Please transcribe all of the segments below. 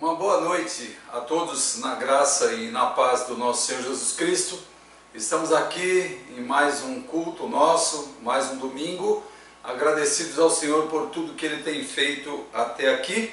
Uma boa noite a todos na graça e na paz do nosso Senhor Jesus Cristo. Estamos aqui em mais um culto nosso, mais um domingo, agradecidos ao Senhor por tudo que Ele tem feito até aqui,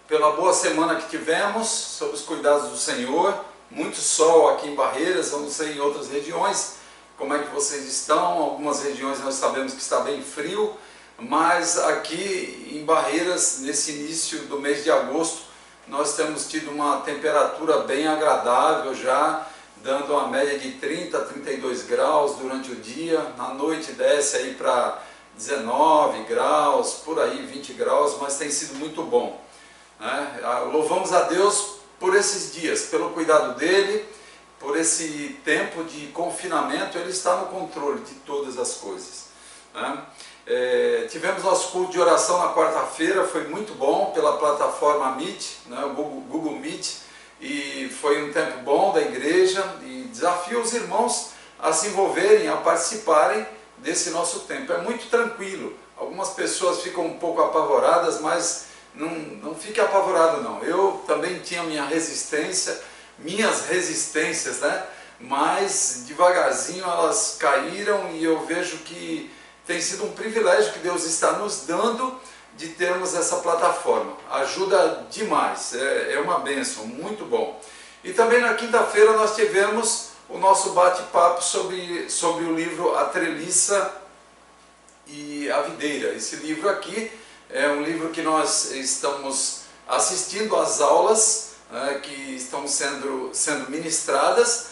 pela boa semana que tivemos, sob os cuidados do Senhor, muito sol aqui em Barreiras, eu não sei em outras regiões, como é que vocês estão. Algumas regiões nós sabemos que está bem frio, mas aqui em Barreiras, nesse início do mês de agosto, nós temos tido uma temperatura bem agradável já, dando uma média de 30 a 32 graus durante o dia. Na noite desce aí para 19 graus, por aí 20 graus, mas tem sido muito bom, né? Louvamos a Deus por esses dias, pelo cuidado dEle, por esse tempo de confinamento. Ele está no controle de todas as coisas, né? Tivemos nosso culto de oração na quarta-feira, foi muito bom pela plataforma Meet, né, o Google Meet, e foi um tempo bom da igreja, e desafio os irmãos a se envolverem, a participarem desse nosso tempo. É muito tranquilo. Algumas pessoas ficam um pouco apavoradas, mas não fique apavorado não. Eu também tinha minhas resistências, né? Mas devagarzinho elas caíram, e eu vejo que tem sido um privilégio que Deus está nos dando de termos essa plataforma. Ajuda demais, é uma bênção, muito bom. E também na quinta-feira nós tivemos o nosso bate-papo sobre o livro A Treliça e a Videira. Esse livro aqui é um livro que nós estamos assistindo às aulas que estão sendo ministradas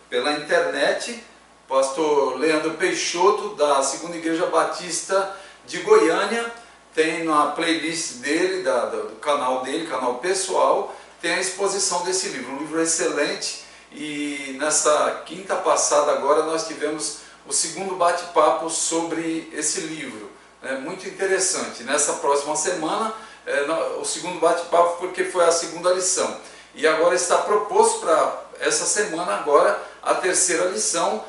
pela internet. Pastor Leandro Peixoto, da Segunda Igreja Batista de Goiânia, tem na playlist dele, do canal dele, canal pessoal, tem a exposição desse livro. Um livro excelente, e nessa quinta passada agora nós tivemos o segundo bate-papo sobre esse livro. É muito interessante. Nessa próxima semana, o segundo bate-papo, porque foi a segunda lição. E agora está proposto para essa semana agora a terceira lição.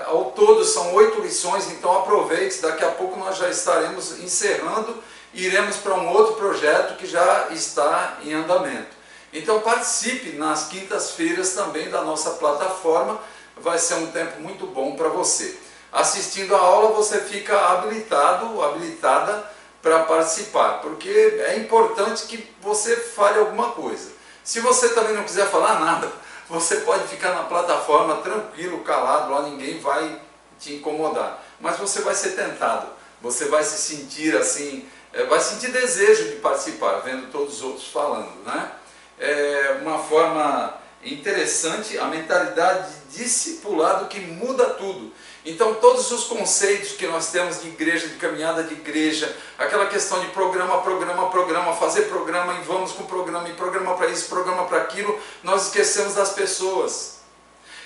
Ao todo são 8 lições, então aproveite, daqui a pouco nós já estaremos encerrando e iremos para um outro projeto que já está em andamento. Então participe nas quintas-feiras também da nossa plataforma, vai ser um tempo muito bom para você. Assistindo a aula você fica habilitada para participar, porque é importante que você fale alguma coisa. Se você também não quiser falar nada, você pode ficar na plataforma tranquilo, calado, lá ninguém vai te incomodar. Mas você vai ser tentado, você vai se sentir assim, vai sentir desejo de participar, vendo todos os outros falando, né? É uma forma interessante, a mentalidade de discipulado que muda tudo. Então todos os conceitos que nós temos de igreja, de caminhada de igreja, aquela questão de programa, fazer programa, e vamos com programa, e programa para isso, programa para aquilo, nós esquecemos das pessoas.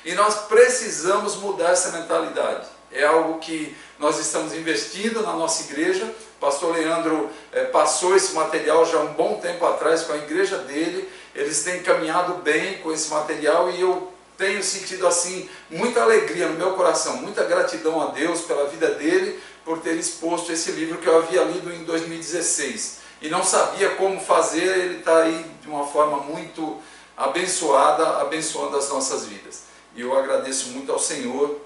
E nós precisamos mudar essa mentalidade. É algo que nós estamos investindo na nossa igreja. Pastor Leandro passou esse material já há um bom tempo atrás com a igreja dele. Eles têm caminhado bem com esse material, e eu tenho sentido assim muita alegria no meu coração, muita gratidão a Deus pela vida dele, por ter exposto esse livro que eu havia lido em 2016 e não sabia como fazer. Ele está aí de uma forma muito abençoada, abençoando as nossas vidas. E eu agradeço muito ao Senhor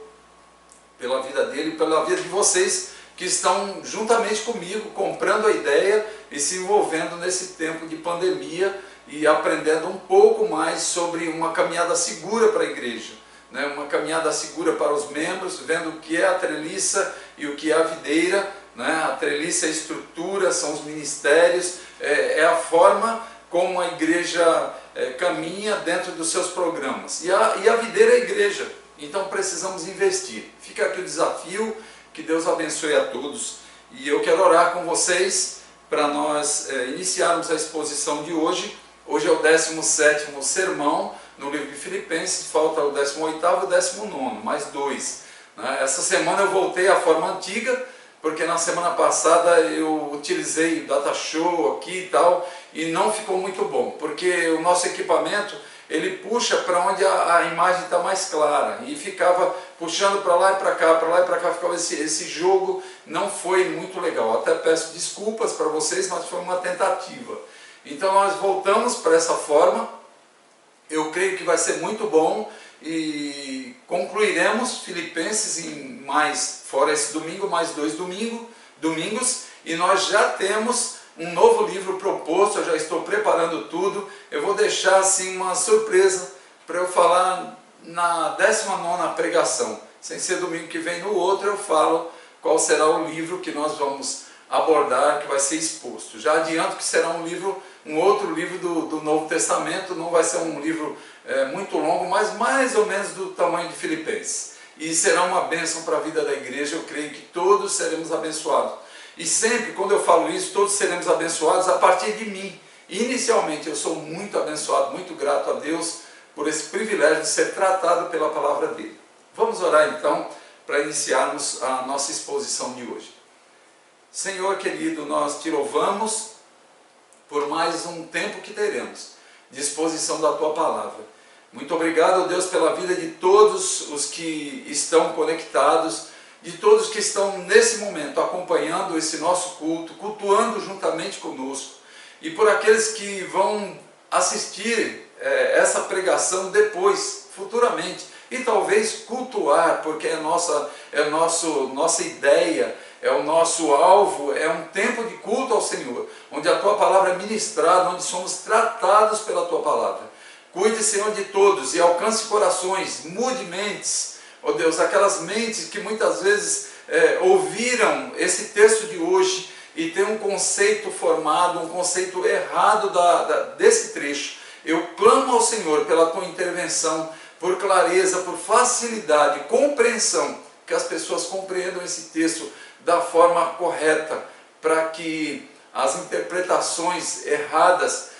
pela vida dele, pela vida de vocês que estão juntamente comigo comprando a ideia e se envolvendo nesse tempo de pandemia, e aprendendo um pouco mais sobre uma caminhada segura para a igreja, né? Uma caminhada segura para os membros, vendo o que é a treliça e o que é a videira, né? A treliça é a estrutura, são os ministérios, é a forma como a igreja caminha dentro dos seus programas. E a videira é a igreja, então precisamos investir. Fica aqui o desafio, que Deus abençoe a todos. E eu quero orar com vocês para nós iniciarmos a exposição de hoje. Hoje é o 17º sermão no livro de Filipenses, falta o 18º e o 19º, mais 2. Essa semana eu voltei à forma antiga, porque na semana passada eu utilizei o data show aqui e tal, e não ficou muito bom, porque o nosso equipamento, ele puxa para onde a imagem está mais clara, e ficava puxando para lá e para cá, ficava esse jogo, não foi muito legal. Até peço desculpas para vocês, mas foi uma tentativa. Então nós voltamos para essa forma. Eu creio que vai ser muito bom e concluiremos Filipenses em mais, fora esse domingo, mais 2 domingos, e nós já temos um novo livro proposto. Eu já estou preparando tudo. Eu vou deixar assim uma surpresa para eu falar na 19ª pregação. Sem ser domingo que vem, no outro eu falo qual será o livro que nós vamos abordar, que vai ser exposto. Já adianto que será um outro livro do Novo Testamento. Não vai ser um livro muito longo, mas mais ou menos do tamanho de Filipenses. E será uma bênção para a vida da igreja. Eu creio que todos seremos abençoados. E sempre, quando eu falo isso, todos seremos abençoados a partir de mim. Inicialmente, eu sou muito abençoado, muito grato a Deus por esse privilégio de ser tratado pela palavra dele. Vamos orar então, para iniciarmos a nossa exposição de hoje. Senhor querido, nós te louvamos por mais um tempo que teremos de exposição da tua palavra. Muito obrigado, Deus, pela vida de todos os que estão conectados, de todos que estão nesse momento acompanhando esse nosso culto, cultuando juntamente conosco, e por aqueles que vão assistir essa pregação depois, futuramente, e talvez cultuar, porque é nossa ideia, é o nosso alvo, é um tempo de culto ao Senhor, onde a tua palavra é ministrada, onde somos tratados pela tua palavra. Cuide, Senhor, de todos e alcance corações, mude mentes, ó Deus, aquelas mentes que muitas vezes ouviram esse texto de hoje e tem um conceito formado, um conceito errado desse trecho. Eu clamo ao Senhor pela tua intervenção, por clareza, por facilidade, compreensão, que as pessoas compreendam esse texto da forma correta, para que as interpretações erradas,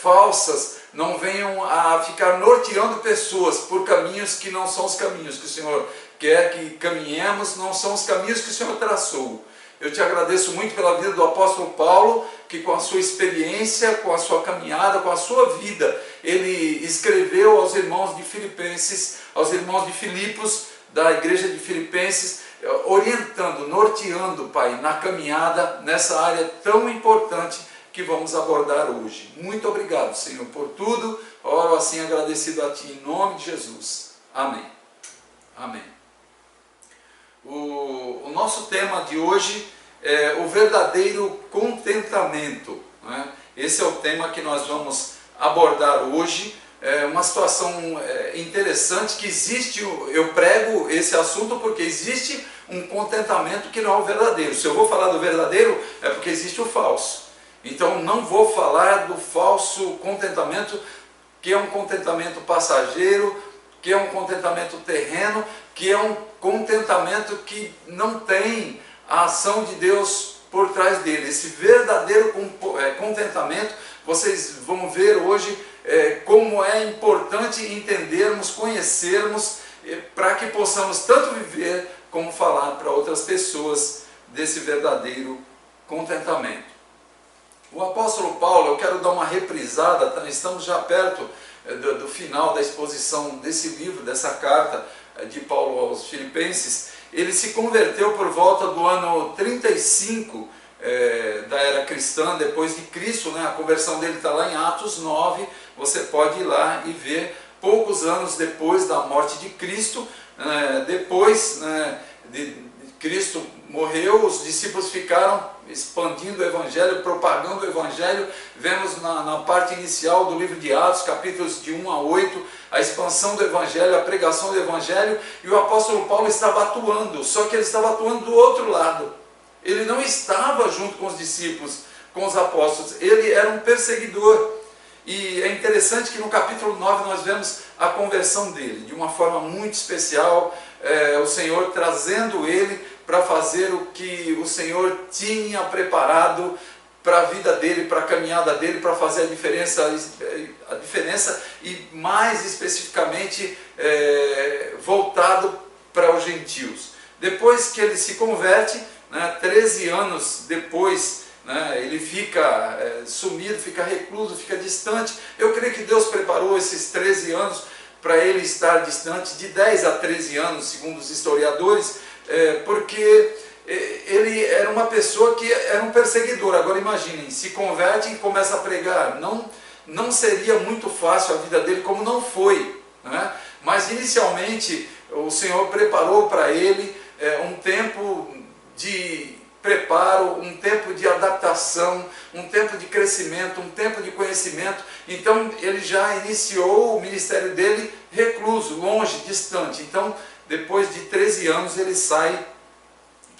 falsas, não venham a ficar norteando pessoas por caminhos que não são os caminhos que o Senhor quer que caminhemos, não são os caminhos que o Senhor traçou. Eu te agradeço muito pela vida do apóstolo Paulo, que com a sua experiência, com a sua caminhada, com a sua vida, ele escreveu aos irmãos de Filipenses, aos irmãos de Filipos, da igreja de Filipenses, orientando, norteando, Pai, na caminhada, nessa área tão importante que vamos abordar hoje. Muito obrigado, Senhor, por tudo. Oro assim agradecido a Ti, em nome de Jesus. Amém. Amém. O nosso tema de hoje é o verdadeiro contentamento, né? Esse é o tema que nós vamos abordar hoje. É uma situação interessante que existe. Eu prego esse assunto porque existe um contentamento que não é o verdadeiro. Se eu vou falar do verdadeiro, é porque existe o falso. Então não vou falar do falso contentamento, que é um contentamento passageiro, que é um contentamento terreno, que é um contentamento que não tem a ação de Deus por trás dele. Esse verdadeiro contentamento, vocês vão ver hoje como é importante entendermos, conhecermos, para que possamos tanto viver como falar para outras pessoas desse verdadeiro contentamento. O apóstolo Paulo, eu quero dar uma reprisada, estamos já perto do final da exposição desse livro, dessa carta de Paulo aos Filipenses. Ele se converteu por volta do ano 35 da era cristã, depois de Cristo, né? A conversão dele está lá em Atos 9, você pode ir lá e ver, poucos anos depois da morte de Cristo, depois de Cristo morreu, os discípulos ficaram expandindo o Evangelho, propagando o Evangelho. Vemos na parte inicial do livro de Atos, capítulos de 1 a 8, a expansão do Evangelho, a pregação do Evangelho, e o apóstolo Paulo estava atuando, só que ele estava atuando do outro lado. Ele não estava junto com os discípulos, com os apóstolos, ele era um perseguidor. E é interessante que no capítulo 9 nós vemos a conversão dele, de uma forma muito especial, o Senhor trazendo ele para fazer o que o Senhor tinha preparado para a vida dele, para a caminhada dele, para fazer a diferença e mais especificamente voltado para os gentios. Depois que ele se converte, 13 anos depois, ele fica sumido, fica recluso, fica distante. Eu creio que Deus preparou esses 13 anos para ele estar distante, de 10 a 13 anos, segundo os historiadores, porque ele era uma pessoa que era um perseguidor. Agora imaginem, se converte e começa a pregar. Não seria muito fácil a vida dele, como não foi, né? Mas inicialmente o Senhor preparou para ele um tempo de preparo, um tempo de adaptação, um tempo de crescimento, um tempo de conhecimento. Então ele já iniciou o ministério dele recluso, longe, distante. Então depois de 13 anos ele sai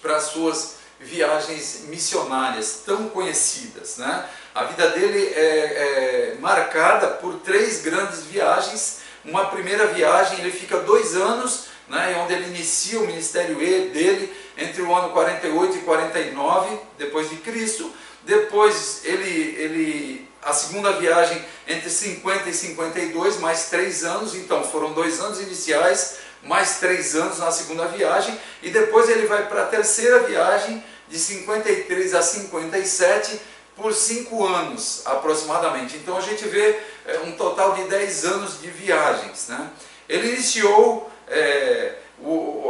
para as suas viagens missionárias tão conhecidas, né? A vida dele é marcada por 3 grandes viagens. Uma primeira viagem, ele fica 2 anos, né, onde ele inicia o ministério dele entre o ano 48 e 49 depois de Cristo. Depois a segunda viagem entre 50 e 52, mais 3 anos, então foram 2 anos iniciais, mais 3 anos na segunda viagem, e depois ele vai para a terceira viagem, de 53 a 57, por 5 anos aproximadamente. Então a gente vê um total de 10 anos de viagens, né? Ele iniciou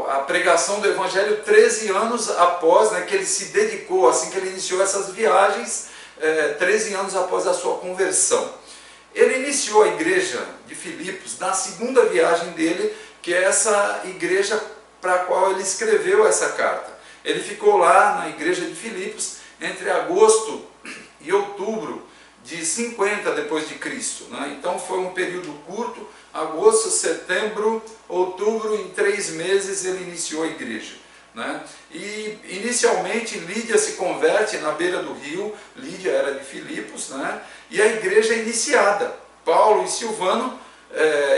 a pregação do Evangelho 13 anos após, né, que ele se dedicou, assim que ele iniciou essas viagens, 13 anos após a sua conversão. Ele iniciou a igreja de Filipos na segunda viagem dele, que é essa igreja para a qual ele escreveu essa carta. Ele ficou lá na igreja de Filipos entre agosto e outubro de 50 depois de Cristo, né? Então foi um período curto, agosto, setembro, outubro, em 3 meses ele iniciou a igreja, né? E inicialmente Lídia se converte na beira do rio. Lídia era de Filipos, né? E a igreja é iniciada. Paulo e Silvano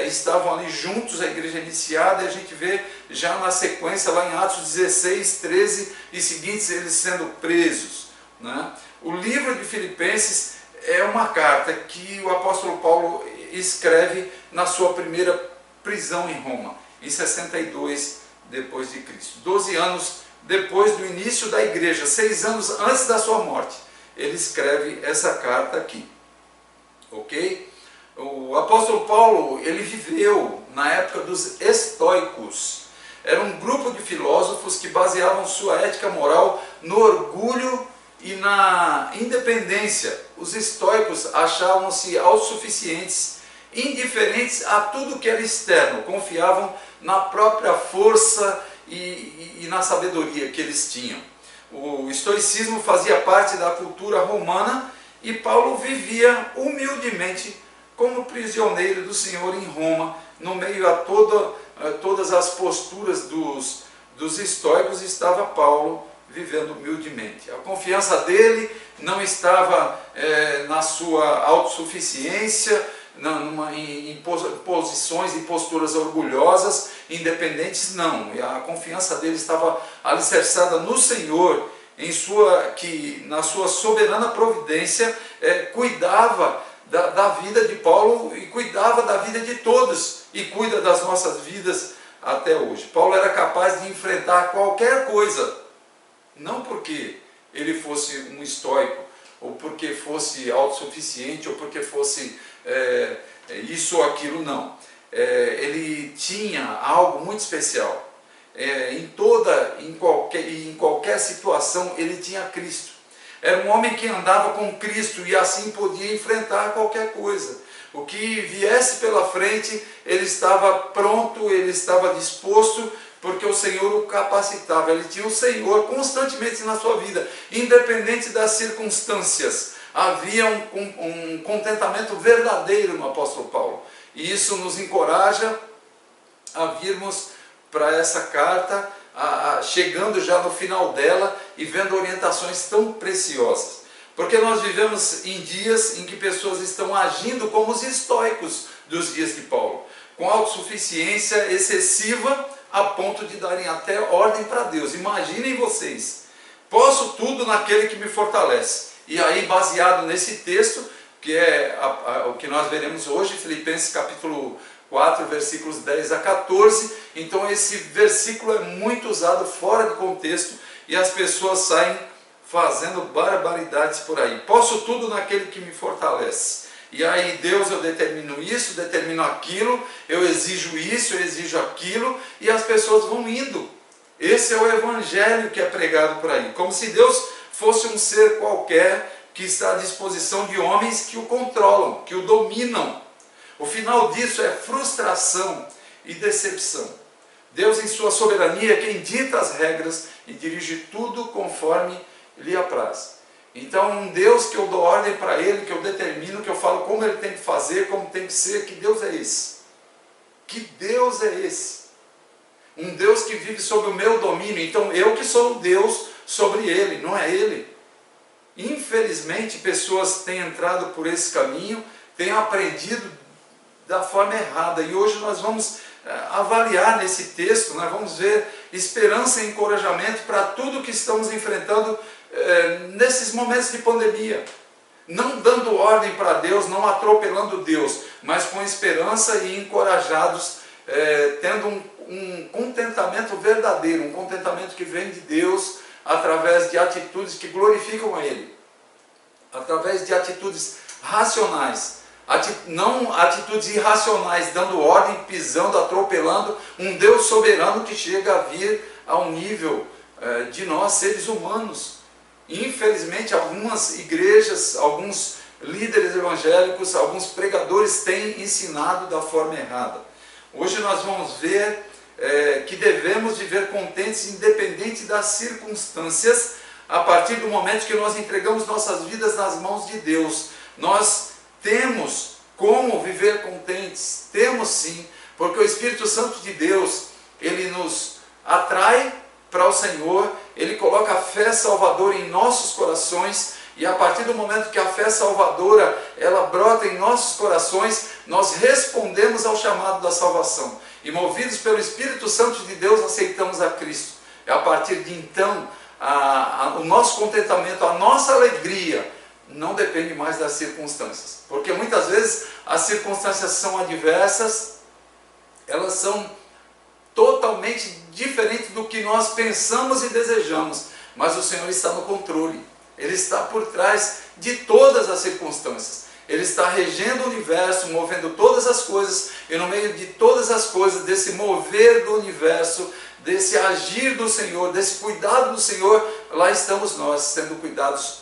estavam ali juntos, a igreja iniciada, e a gente vê já na sequência, lá em Atos 16, 13 e seguintes, eles sendo presos, né? O livro de Filipenses é uma carta que o apóstolo Paulo escreve na sua primeira prisão em Roma, em 62 depois de Cristo. 12 anos depois do início da igreja, 6 anos antes da sua morte, ele escreve essa carta aqui. Ok? O apóstolo Paulo, ele viveu na época dos estoicos. Era um grupo de filósofos que baseavam sua ética moral no orgulho e na independência. Os estoicos achavam-se autossuficientes, indiferentes a tudo que era externo, confiavam na própria força e na sabedoria que eles tinham. O estoicismo fazia parte da cultura romana e Paulo vivia humildemente como prisioneiro do Senhor em Roma, no meio a todas as posturas dos estoicos. Estava Paulo vivendo humildemente. A confiança dele não estava na sua autossuficiência, em posições e posturas orgulhosas, independentes, não. E a confiança dele estava alicerçada no Senhor, que na sua soberana providência cuidava da vida de Paulo e cuidava da vida de todos, e cuida das nossas vidas até hoje. Paulo era capaz de enfrentar qualquer coisa, não porque ele fosse um estoico, ou porque fosse autossuficiente, ou porque fosse isso ou aquilo, não. Ele tinha algo muito especial. Em qualquer situação ele tinha Cristo. Era um homem que andava com Cristo e assim podia enfrentar qualquer coisa. O que viesse pela frente, ele estava pronto, ele estava disposto, porque o Senhor o capacitava. Ele tinha o Senhor constantemente na sua vida, independente das circunstâncias. Havia um contentamento verdadeiro no apóstolo Paulo. E isso nos encoraja a virmos para essa carta, chegando já no final dela e vendo orientações tão preciosas. Porque nós vivemos em dias em que pessoas estão agindo como os estoicos dos dias de Paulo, com autossuficiência excessiva, a ponto de darem até ordem para Deus. Imaginem vocês: posso tudo naquele que me fortalece. E aí, baseado nesse texto, que é o que nós veremos hoje, Filipenses capítulo 4, versículos 10 a 14, então esse versículo é muito usado fora de contexto e as pessoas saem fazendo barbaridades por aí. Posso tudo naquele que me fortalece. E aí, Deus, eu determino isso, determino aquilo, eu exijo isso, eu exijo aquilo, e as pessoas vão indo. Esse é o evangelho que é pregado por aí, como se Deus fosse um ser qualquer que está à disposição de homens que o controlam, que o dominam. O final disso é frustração e decepção. Deus, em sua soberania, é quem dita as regras e dirige tudo conforme lhe apraz. Então, um Deus que eu dou ordem para Ele, que eu determino, que eu falo como Ele tem que fazer, como tem que ser, que Deus é esse? Que Deus é esse? Um Deus que vive sob o meu domínio. Então, eu que sou um Deus sobre Ele, não é Ele. Infelizmente, pessoas têm entrado por esse caminho, têm aprendido da forma errada. E hoje nós vamos avaliar nesse texto, nós vamos ver esperança e encorajamento para tudo que estamos enfrentando nesses momentos de pandemia. Não dando ordem para Deus, não atropelando Deus, mas com esperança e encorajados, tendo um contentamento verdadeiro, um contentamento que vem de Deus, através de atitudes que glorificam a Ele, através de atitudes racionais, não atitudes irracionais, dando ordem, pisando, atropelando um Deus soberano que chega a vir ao nível de nós, seres humanos. Infelizmente, algumas igrejas, alguns líderes evangélicos, alguns pregadores têm ensinado da forma errada. Hoje nós vamos ver que devemos viver contentes, independente das circunstâncias, a partir do momento que nós entregamos nossas vidas nas mãos de Deus. Nós temos como viver contentes, temos sim, porque o Espírito Santo de Deus, Ele nos atrai para o Senhor, Ele coloca a fé salvadora em nossos corações, e a partir do momento que a fé salvadora, ela brota em nossos corações, nós respondemos ao chamado da salvação. E movidos pelo Espírito Santo de Deus, aceitamos a Cristo. É a partir de então, o nosso contentamento, a nossa alegria, não depende mais das circunstâncias. Porque muitas vezes as circunstâncias são adversas, elas são totalmente diferentes do que nós pensamos e desejamos. Mas o Senhor está no controle. Ele está por trás de todas as circunstâncias. Ele está regendo o universo, movendo todas as coisas, e no meio de todas as coisas, desse mover do universo, desse agir do Senhor, desse cuidado do Senhor, lá estamos nós, sendo cuidados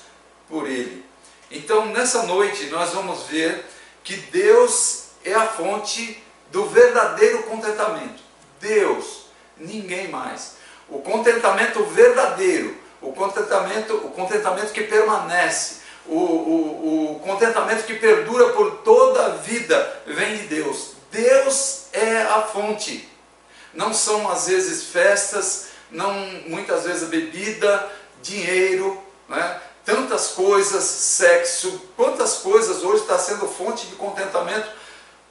por Ele. Então, nessa noite, nós vamos ver que Deus é a fonte do verdadeiro contentamento. Deus, ninguém mais. O contentamento verdadeiro, o contentamento que permanece, o contentamento que perdura por toda a vida, vem de Deus. Deus é a fonte. Não são às vezes festas, não muitas vezes bebida, dinheiro, né? Tantas coisas, sexo, quantas coisas hoje está sendo fonte de contentamento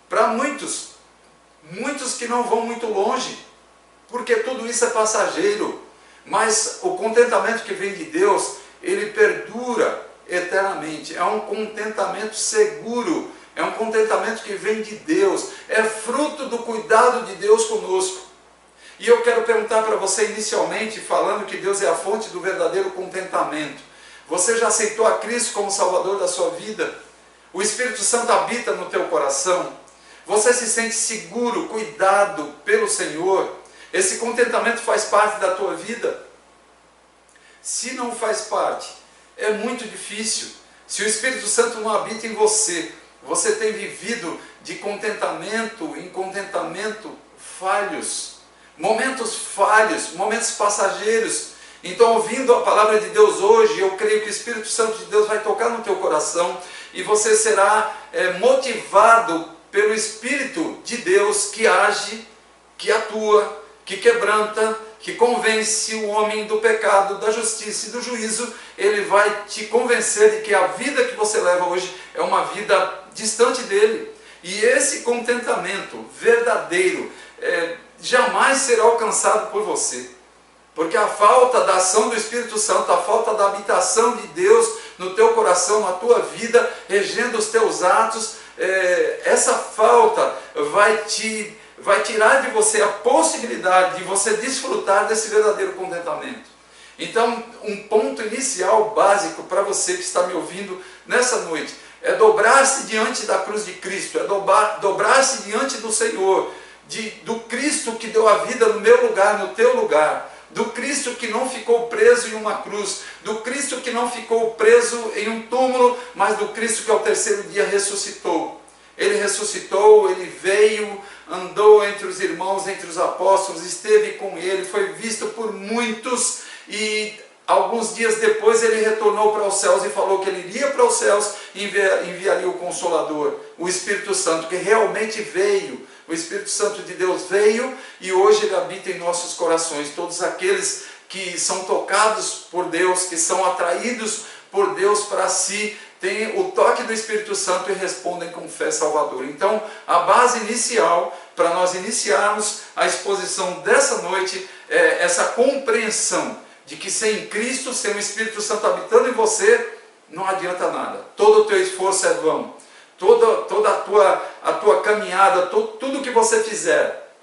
para muitos. Muitos que não vão muito longe, porque tudo isso é passageiro. Mas o contentamento que vem de Deus, ele perdura eternamente. É um contentamento seguro, é um contentamento que vem de Deus, é fruto do cuidado de Deus conosco. E eu quero perguntar para você inicialmente, falando que Deus é a fonte do verdadeiro contentamento. Você já aceitou a Cristo como Salvador da sua vida? O Espírito Santo habita no teu coração? Você se sente seguro, cuidado pelo Senhor? Esse contentamento faz parte da tua vida? Se não faz parte, é muito difícil. Se o Espírito Santo não habita em você, você tem vivido de contentamento em contentamento falhos, momentos passageiros. Então, ouvindo a palavra de Deus hoje, eu creio que o Espírito Santo de Deus vai tocar no teu coração e você será motivado pelo Espírito de Deus que age, que atua, que quebranta, que convence o homem do pecado, da justiça e do juízo. Ele vai te convencer de que a vida que você leva hoje é uma vida distante dele. E esse contentamento verdadeiro jamais será alcançado por você. Porque a falta da ação do Espírito Santo, a falta da habitação de Deus no teu coração, na tua vida, regendo os teus atos, essa falta vai tirar de você a possibilidade de você desfrutar desse verdadeiro contentamento. Então, um ponto inicial, básico para você que está me ouvindo nessa noite, é dobrar-se diante da cruz de Cristo, é dobrar-se diante do Senhor, do Cristo que deu a vida no meu lugar, no teu lugar. do Cristo que não ficou preso em uma cruz, do Cristo que não ficou preso em um túmulo, mas do Cristo que ao terceiro dia ressuscitou. Ele ressuscitou, ele veio, andou entre os irmãos, entre os apóstolos, esteve com ele, foi visto por muitos e alguns dias depois ele retornou para os céus e falou que ele iria para os céus e enviaria o Consolador, o Espírito Santo, que realmente veio. O Espírito Santo de Deus veio e hoje ele habita em nossos corações. Todos aqueles que são tocados por Deus, que são atraídos por Deus para si, têm o toque do Espírito Santo e respondem com fé salvadora. Então, a base inicial para nós iniciarmos a exposição dessa noite é essa compreensão de que sem Cristo, sem o Espírito Santo habitando em você, não adianta nada. Todo o teu esforço é vão. Toda a tua caminhada, tudo que você fizer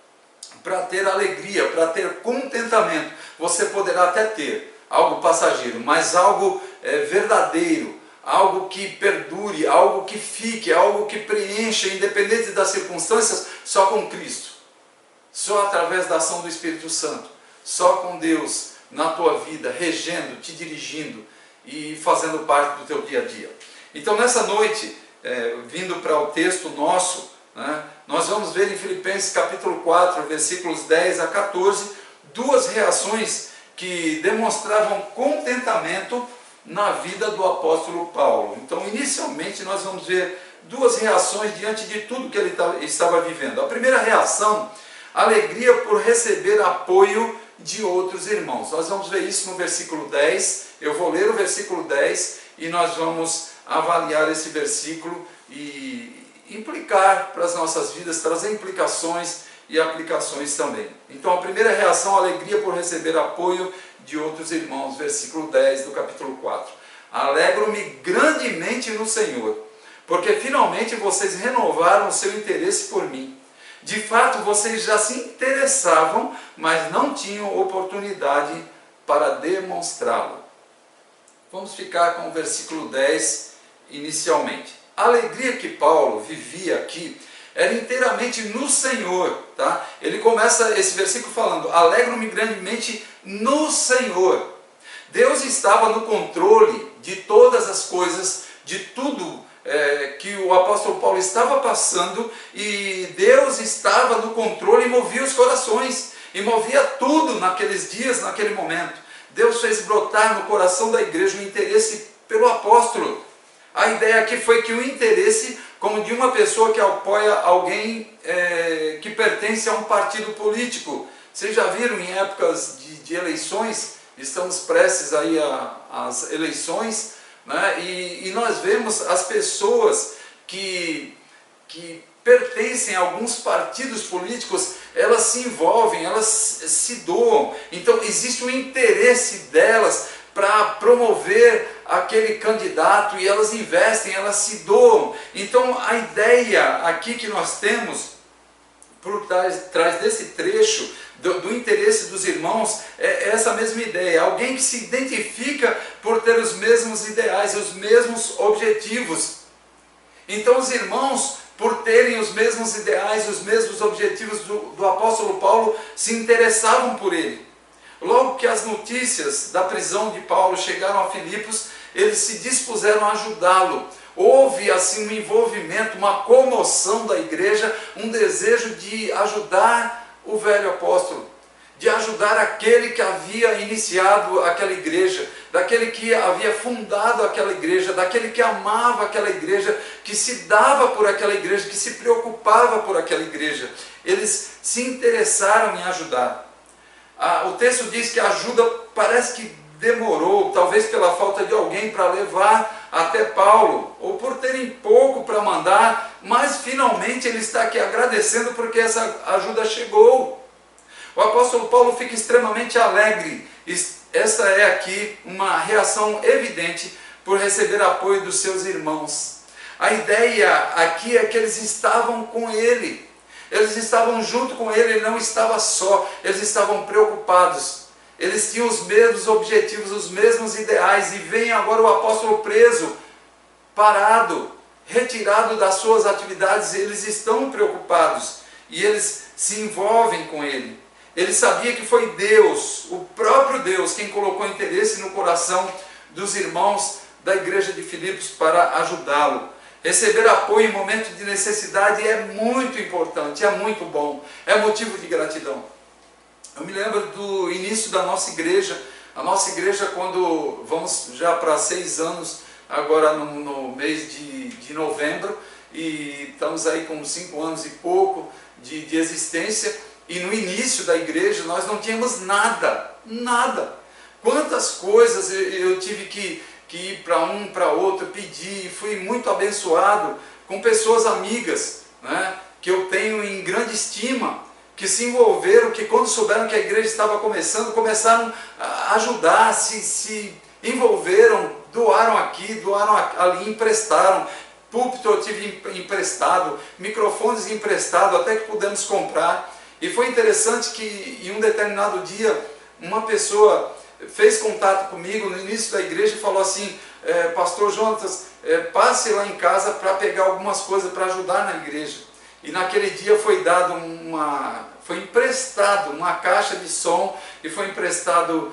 para ter alegria, para ter contentamento, você poderá até ter algo passageiro, mas algo verdadeiro, algo que perdure, algo que fique, algo que preencha, independente das circunstâncias, só com Cristo, só através da ação do Espírito Santo, só com Deus na tua vida, regendo, te dirigindo e fazendo parte do teu dia a dia. Então nessa noite, vindo para o texto nosso, né, nós vamos ver em Filipenses capítulo 4, versículos 10 a 14, duas reações que demonstravam contentamento na vida do apóstolo Paulo. Então, inicialmente, nós vamos ver duas reações diante de tudo que ele estava vivendo. A primeira reação, alegria por receber apoio de outros irmãos. Nós vamos ver isso no versículo 10, eu vou ler o versículo 10 e nós vamos avaliar esse versículo e implicar para as nossas vidas, trazer implicações e aplicações também. Então a primeira reação, alegria por receber apoio de outros irmãos, versículo 10 do capítulo 4. Alegro-me grandemente no Senhor, porque finalmente vocês renovaram o seu interesse por mim. De fato, vocês já se interessavam, mas não tinham oportunidade para demonstrá-lo. Vamos ficar com o versículo 10 inicialmente. A alegria que Paulo vivia aqui era inteiramente no Senhor, tá? Ele começa esse versículo falando, alegro-me grandemente no Senhor. Deus estava no controle de todas as coisas, de tudo que o apóstolo Paulo estava passando, e Deus estava no controle e movia os corações, e movia tudo naqueles dias, naquele momento. Deus fez brotar no coração da igreja o interesse pelo apóstolo. A ideia aqui foi que o interesse, como de uma pessoa que apoia alguém que pertence a um partido político. Vocês já viram em épocas de eleições, estamos prestes aí às eleições, né? E nós vemos as pessoas que pertencem a alguns partidos políticos, elas se envolvem, elas se doam. Então existe um interesse delas para promover aquele candidato e elas investem, elas se doam. Então a ideia aqui que nós temos por trás desse trecho do interesse dos irmãos é essa mesma ideia, alguém que se identifica por ter os mesmos ideais, os mesmos objetivos. Então os irmãos, por terem os mesmos ideais, os mesmos objetivos do apóstolo Paulo, se interessavam por ele. Logo que as notícias da prisão de Paulo chegaram a Filipos, eles se dispuseram a ajudá-lo. Houve assim um envolvimento, uma comoção da igreja, um desejo de ajudar o velho apóstolo, de ajudar aquele que havia iniciado aquela igreja, daquele que havia fundado aquela igreja, daquele que amava aquela igreja, que se dava por aquela igreja, que se preocupava por aquela igreja. Eles se interessaram em ajudar. O texto diz que a ajuda parece que demorou, talvez pela falta de alguém para levar até Paulo, ou por terem pouco para mandar, mas finalmente ele está aqui agradecendo porque essa ajuda chegou. O apóstolo Paulo fica extremamente alegre. Essa é aqui uma reação evidente por receber apoio dos seus irmãos. A ideia aqui é que eles estavam com ele. Eles estavam junto com ele, ele não estava só, eles estavam preocupados. Eles tinham os mesmos objetivos, os mesmos ideais, e vem agora o apóstolo preso, parado, retirado das suas atividades, eles estão preocupados, e eles se envolvem com ele. Ele sabia que foi Deus, o próprio Deus, quem colocou interesse no coração dos irmãos da igreja de Filipos para ajudá-lo. Receber apoio em momento de necessidade é muito importante, é muito bom, é motivo de gratidão. Eu me lembro do início da nossa igreja. A nossa igreja, quando vamos já para 6 anos, agora no mês de novembro, e estamos aí com 5 anos e pouco de existência, e no início da igreja nós não tínhamos nada, nada. Quantas coisas eu tive que ir para um, para outro, pedir, fui muito abençoado com pessoas amigas, né, que eu tenho em grande estima, que se envolveram, que quando souberam que a igreja estava começando, começaram a ajudar, se envolveram, doaram aqui, doaram ali, emprestaram. Púlpito eu tive emprestado, microfones emprestado, até que pudemos comprar. E foi interessante que em um determinado dia, uma pessoa fez contato comigo no início da igreja e falou assim: Pastor Jonatas, passe lá em casa para pegar algumas coisas para ajudar na igreja. E naquele dia foi emprestado uma caixa de som, e foi emprestado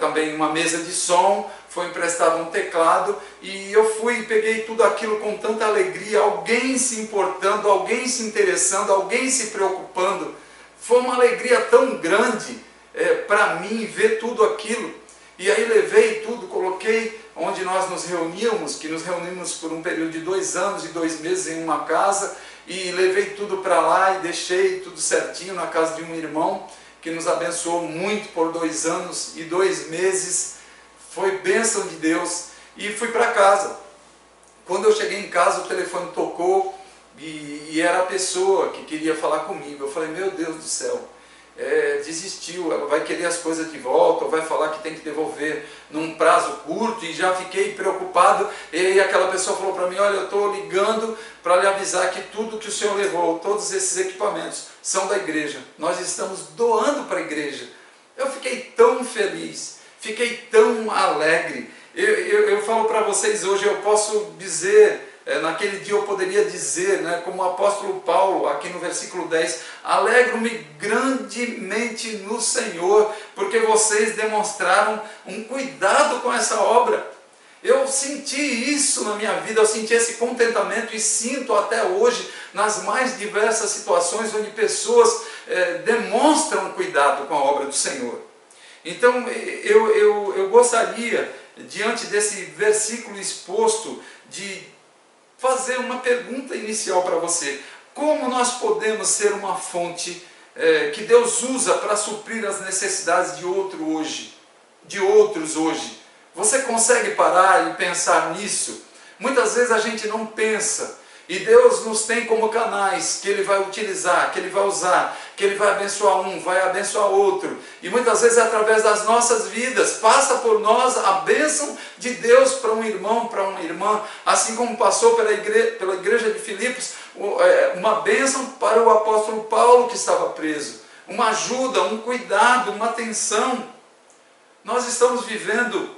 também uma mesa de som, foi emprestado um teclado, e eu fui e peguei tudo aquilo com tanta alegria, alguém se importando, alguém se interessando, alguém se preocupando. Foi uma alegria tão grande para mim ver tudo aquilo. E aí levei tudo, coloquei onde nós nos reuníamos, que nos reunimos por um período de 2 anos e 2 meses em uma casa, e levei tudo para lá e deixei tudo certinho na casa de um irmão que nos abençoou muito por 2 anos e 2 meses. Foi bênção de Deus, e fui para casa. Quando eu cheguei em casa, o telefone tocou e era a pessoa que queria falar comigo. Eu falei: meu Deus do céu, desistiu, ela vai querer as coisas de volta, ou vai falar que tem que devolver num prazo curto, e já fiquei preocupado. E aquela pessoa falou para mim: olha, eu estou ligando para lhe avisar que tudo que o senhor levou, todos esses equipamentos, são da igreja, nós estamos doando para a igreja. Eu fiquei tão feliz, fiquei tão alegre. Eu falo para vocês hoje, eu posso dizer, naquele dia eu poderia dizer, né, como o apóstolo Paulo, aqui no versículo 10, alegro-me grandemente no Senhor, porque vocês demonstraram um cuidado com essa obra. Eu senti isso na minha vida, eu senti esse contentamento, e sinto até hoje, nas mais diversas situações onde pessoas demonstram cuidado com a obra do Senhor. Então eu gostaria, diante desse versículo exposto, de fazer uma pergunta inicial para você: como nós podemos ser uma fonte que Deus usa para suprir as necessidades de outros hoje? Você consegue parar e pensar nisso? Muitas vezes a gente não pensa, e Deus nos tem como canais que Ele vai utilizar, que Ele vai usar, que Ele vai abençoar um, vai abençoar outro, e muitas vezes é através das nossas vidas, passa por nós a bênção de Deus para um irmão, para uma irmã, assim como passou pela igreja de Filipos, uma bênção para o apóstolo Paulo, que estava preso, uma ajuda, um cuidado, uma atenção. Nós estamos vivendo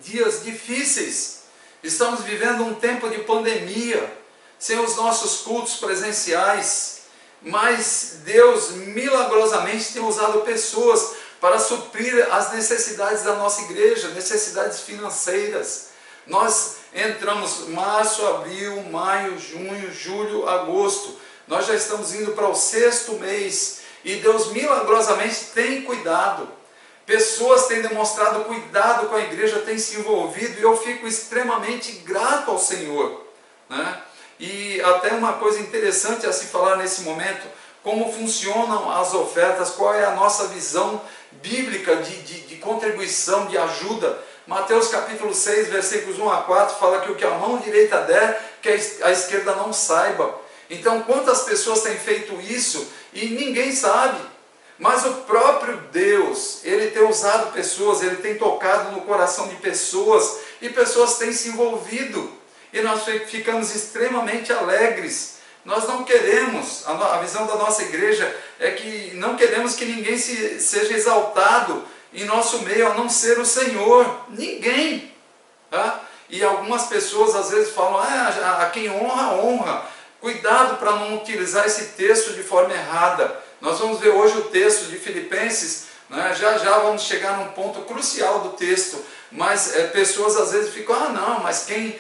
dias difíceis, estamos vivendo um tempo de pandemia, sem os nossos cultos presenciais, mas Deus milagrosamente tem usado pessoas para suprir as necessidades da nossa igreja, necessidades financeiras. Nós entramos março, abril, maio, junho, julho, agosto, nós já estamos indo para o 6º mês, e Deus milagrosamente tem cuidado. Pessoas têm demonstrado cuidado com a igreja, têm se envolvido, e eu fico extremamente grato ao Senhor, né? E até uma coisa interessante a se falar nesse momento: como funcionam as ofertas, qual é a nossa visão bíblica de contribuição, de ajuda. Mateus capítulo 6, versículos 1 a 4, fala que o que a mão direita der, que a esquerda não saiba. Então, quantas pessoas têm feito isso e ninguém sabe? Mas o próprio Deus, Ele tem usado pessoas, Ele tem tocado no coração de pessoas, e pessoas têm se envolvido, e nós ficamos extremamente alegres. Nós não queremos, a visão da nossa igreja é que não queremos que ninguém seja exaltado em nosso meio, a não ser o Senhor, ninguém. Tá? E algumas pessoas às vezes falam: a quem honra, honra. Cuidado para não utilizar esse texto de forma errada. Nós vamos ver hoje o texto de Filipenses, né? Já vamos chegar num ponto crucial do texto, mas pessoas às vezes ficam, não, mas quem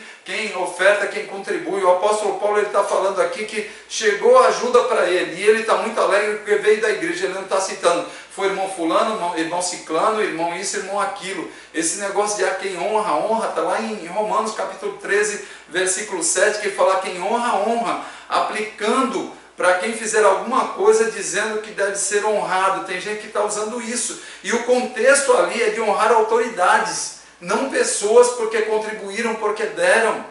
oferta, quem contribui? O apóstolo Paulo está falando aqui que chegou ajuda para ele, e ele está muito alegre porque veio da igreja. Ele não está citando, foi irmão fulano, irmão ciclano, irmão isso, irmão aquilo. Esse negócio de quem honra, está lá em Romanos capítulo 13, versículo 7, que fala quem honra, aplicando para quem fizer alguma coisa dizendo que deve ser honrado. Tem gente que está usando isso, e o contexto ali é de honrar autoridades, não pessoas porque contribuíram, porque deram.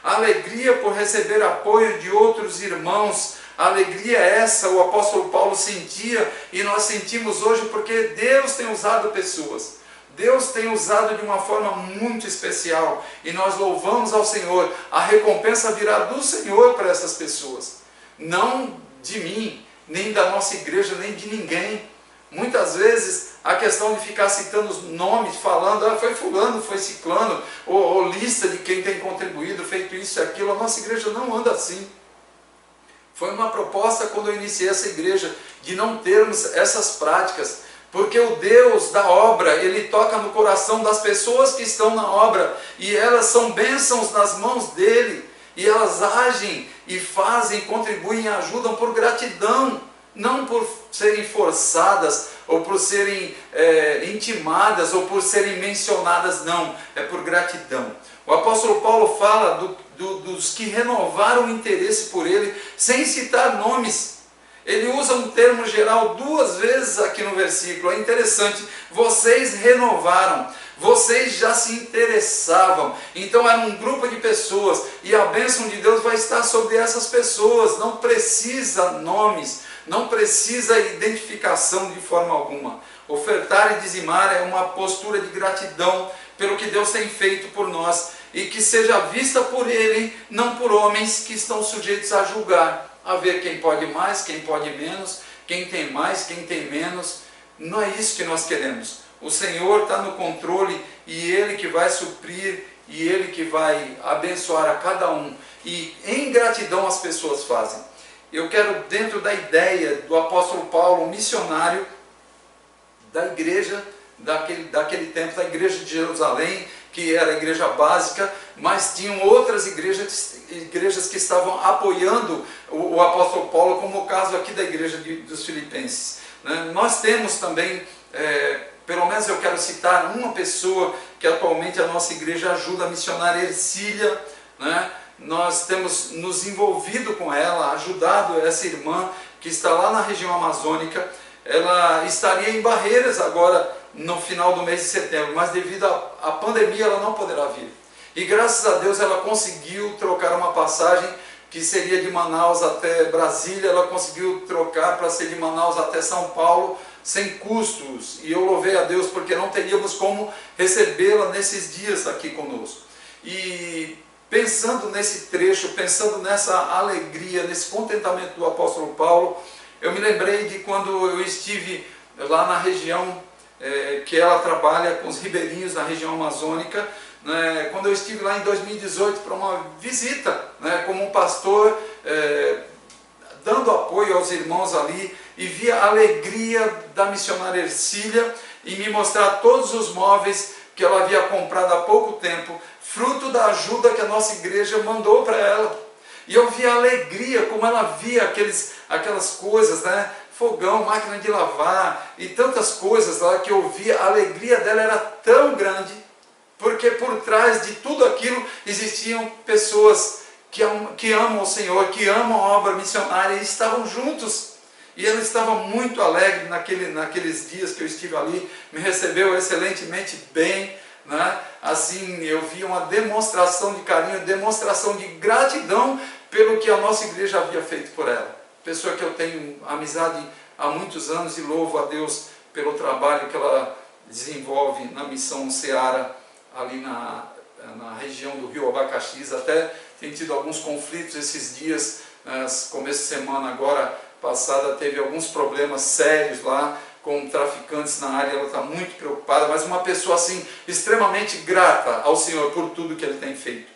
A alegria por receber apoio de outros irmãos, a alegria essa o apóstolo Paulo sentia, e nós sentimos hoje porque Deus tem usado pessoas. Deus tem usado de uma forma muito especial, e nós louvamos ao Senhor. A recompensa virá do Senhor para essas pessoas, não de mim, nem da nossa igreja, nem de ninguém. Muitas vezes a questão de ficar citando os nomes, falando, foi fulano, foi ciclano, ou lista de quem tem contribuído, feito isso e aquilo. A nossa igreja não anda assim. Foi uma proposta quando eu iniciei essa igreja, de não termos essas práticas, porque o Deus da obra, Ele toca no coração das pessoas que estão na obra, e elas são bênçãos nas mãos dEle, e elas agem e fazem, contribuem, ajudam por gratidão, não por serem forçadas, ou por serem intimadas, ou por serem mencionadas, não, é por gratidão. O apóstolo Paulo fala dos que renovaram o interesse por ele, sem citar nomes. Ele usa um termo geral 2 vezes aqui no versículo, é interessante. Vocês renovaram, vocês já se interessavam. Então era um grupo de pessoas, e a bênção de Deus vai estar sobre essas pessoas. Não precisa nomes, não precisa identificação de forma alguma. Ofertar e dizimar é uma postura de gratidão pelo que Deus tem feito por nós, e que seja vista por Ele, não por homens que estão sujeitos a julgar, a ver quem pode mais, quem pode menos, quem tem mais, quem tem menos. Não é isso que nós queremos. O Senhor está no controle, e Ele que vai suprir, e Ele que vai abençoar a cada um, e em gratidão as pessoas fazem. Eu quero, dentro da ideia do apóstolo Paulo, um missionário da igreja daquele tempo, da igreja de Jerusalém, que era a igreja básica, mas tinham outras igrejas que estavam apoiando o apóstolo Paulo, como o caso aqui da igreja dos Filipenses. Nós temos também, pelo menos eu quero citar uma pessoa que atualmente a nossa igreja ajuda, a missionária Ercília, Nós temos nos envolvido com ela, ajudado essa irmã que está lá na região amazônica. Ela estaria em Barreiras agora no final do mês de setembro, mas devido à pandemia ela não poderá vir. E graças a Deus ela conseguiu trocar uma passagem que seria de Manaus até Brasília. Ela conseguiu trocar para ser de Manaus até São Paulo sem custos, e eu louvei a Deus porque não teríamos como recebê-la nesses dias aqui conosco. E pensando nesse trecho, pensando nessa alegria, nesse contentamento do apóstolo Paulo, eu me lembrei de quando eu estive lá na região que ela trabalha com os ribeirinhos na região amazônica, quando eu estive lá em 2018 para uma visita, como um pastor, dando apoio aos irmãos ali, e vi a alegria da missionária Ercília em me mostrar todos os móveis que ela havia comprado há pouco tempo, fruto da ajuda que a nossa igreja mandou para ela. E eu vi a alegria, como ela via aquelas coisas, fogão, máquina de lavar e tantas coisas lá que eu via. A alegria dela era tão grande, porque por trás de tudo aquilo existiam pessoas que amam o Senhor, que amam a obra missionária, e estavam juntos. E ela estava muito alegre naqueles dias que eu estive ali, me recebeu excelentemente bem, Assim, eu vi uma demonstração de carinho, demonstração de gratidão pelo que a nossa igreja havia feito por ela. Pessoa que eu tenho amizade há muitos anos, e louvo a Deus pelo trabalho que ela desenvolve na missão Seara, ali na região do Rio Abacaxis. Até tem tido alguns conflitos esses dias, começo de semana agora passada teve alguns problemas sérios lá com traficantes na área. Ela está muito preocupada, mas uma pessoa assim extremamente grata ao Senhor por tudo que Ele tem feito.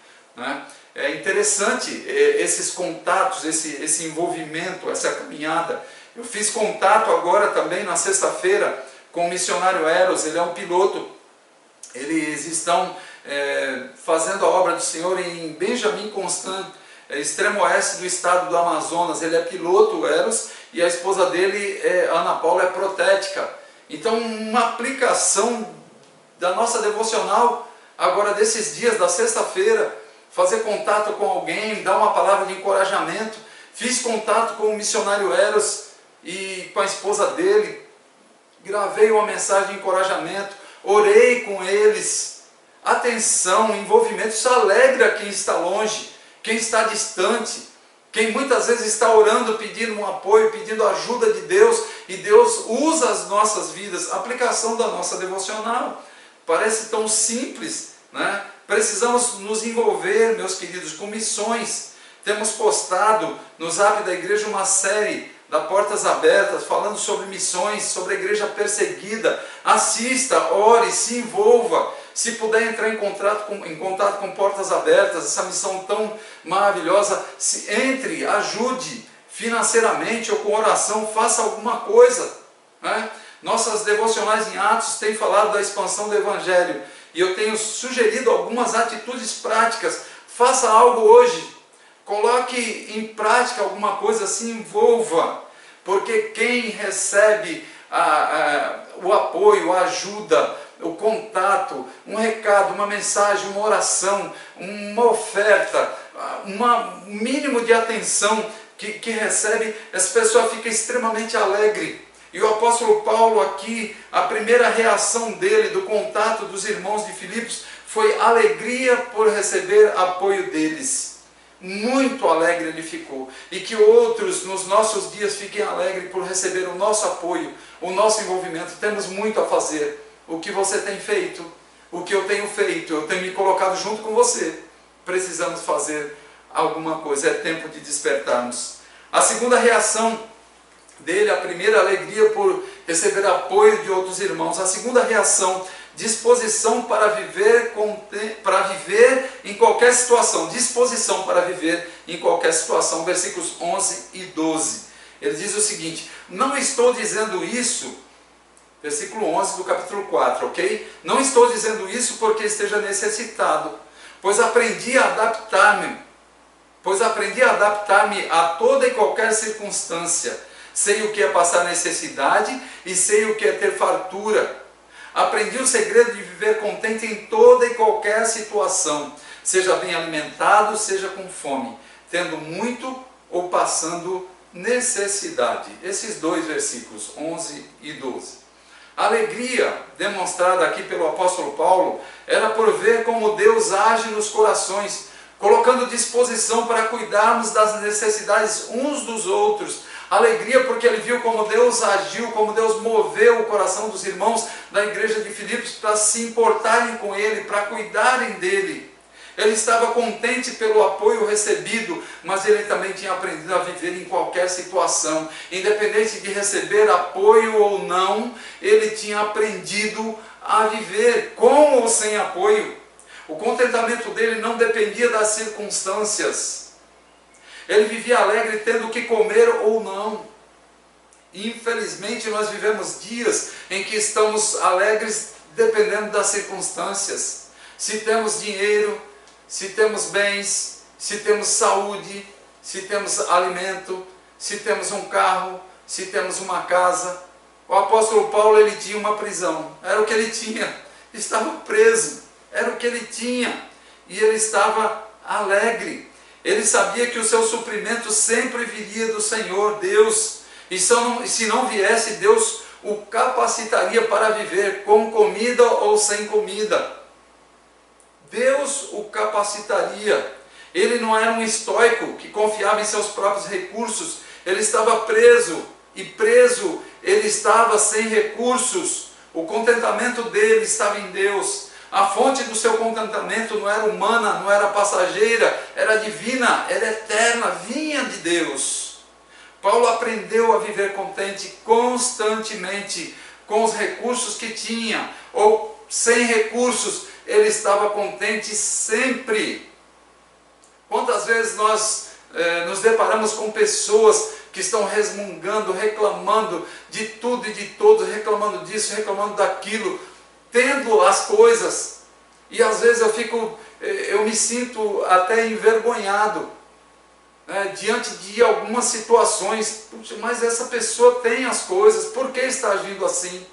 É interessante esses contatos, esse envolvimento, essa caminhada. Eu fiz contato agora também na sexta-feira com o missionário Eros, ele é um piloto. Eles estão fazendo a obra do Senhor em Benjamin Constant, extremo oeste do estado do Amazonas. Ele é piloto, Eros, e a esposa dele, Ana Paula, é protética. Então, uma aplicação da nossa devocional, agora desses dias, da sexta-feira, fazer contato com alguém, dar uma palavra de encorajamento. Fiz contato com o missionário Eros e com a esposa dele, gravei uma mensagem de encorajamento, orei com eles. Atenção, envolvimento, isso alegra quem está longe, quem está distante, quem muitas vezes está orando, pedindo um apoio, pedindo ajuda de Deus, e Deus usa as nossas vidas. Aplicação da nossa devocional, parece tão simples, né? Precisamos nos envolver, meus queridos, com missões. Temos postado no Zap da igreja uma série da Portas Abertas, falando sobre missões, sobre a igreja perseguida. Assista, ore, se envolva. Se puder entrar em contato com Portas Abertas, essa missão tão maravilhosa, entre, ajude financeiramente ou com oração, faça alguma coisa, né? Nossas devocionais em Atos têm falado da expansão do Evangelho, e eu tenho sugerido algumas atitudes práticas. Faça algo hoje, coloque em prática alguma coisa, se envolva, porque quem recebe o apoio, a ajuda, o contato, um recado, uma mensagem, uma oração, uma oferta, um mínimo de atenção que recebe, essa pessoa fica extremamente alegre. E o apóstolo Paulo aqui, a primeira reação dele, do contato dos irmãos de Filipos, foi alegria por receber apoio deles. Muito alegre ele ficou. E que outros nos nossos dias fiquem alegres por receber o nosso apoio, o nosso envolvimento. Temos muito a fazer. O que você tem feito, o que eu tenho feito, eu tenho me colocado junto com você. Precisamos fazer alguma coisa, é tempo de despertarmos. A segunda reação dele, a primeira, alegria por receber apoio de outros irmãos. A segunda reação, disposição para viver em qualquer situação. Disposição para viver em qualquer situação. Versículos 11 e 12. Ele diz o seguinte: não estou dizendo isso, versículo 11 do capítulo 4, ok? Não estou dizendo isso porque esteja necessitado, pois aprendi a adaptar-me a toda e qualquer circunstância. Sei o que é passar necessidade e sei o que é ter fartura. Aprendi o segredo de viver contente em toda e qualquer situação, seja bem alimentado, seja com fome, tendo muito ou passando necessidade. Esses dois versículos, 11 e 12. A alegria demonstrada aqui pelo apóstolo Paulo era por ver como Deus age nos corações, colocando disposição para cuidarmos das necessidades uns dos outros. Alegria porque ele viu como Deus agiu, como Deus moveu o coração dos irmãos da igreja de Filipos para se importarem com ele, para cuidarem dele. Ele estava contente pelo apoio recebido, mas ele também tinha aprendido a viver em qualquer situação. Independente de receber apoio ou não, ele tinha aprendido a viver com ou sem apoio. O contentamento dele não dependia das circunstâncias. Ele vivia alegre tendo o que comer ou não. Infelizmente nós vivemos dias em que estamos alegres dependendo das circunstâncias. Se temos dinheiro, se temos bens, se temos saúde, se temos alimento, se temos um carro, se temos uma casa. O apóstolo Paulo, ele tinha uma prisão, era o que ele tinha, estava preso, era o que ele tinha, e ele estava alegre. Ele sabia que o seu suprimento sempre viria do Senhor, Deus, e se não viesse, Deus o capacitaria para viver com comida ou sem comida. Deus o capacitaria. Ele não era um estoico que confiava em seus próprios recursos. Ele estava preso, e preso ele estava sem recursos. O contentamento dele estava em Deus. A fonte do seu contentamento não era humana, não era passageira, era divina, era eterna, vinha de Deus. Paulo aprendeu a viver contente constantemente, com os recursos que tinha, ou sem recursos, ele estava contente sempre. Quantas vezes nós nos deparamos com pessoas que estão resmungando, reclamando de tudo e de todos, reclamando disso, reclamando daquilo, tendo as coisas. E às vezes eu me sinto até envergonhado, né, diante de algumas situações. Puxa, mas essa pessoa tem as coisas, por que está agindo assim?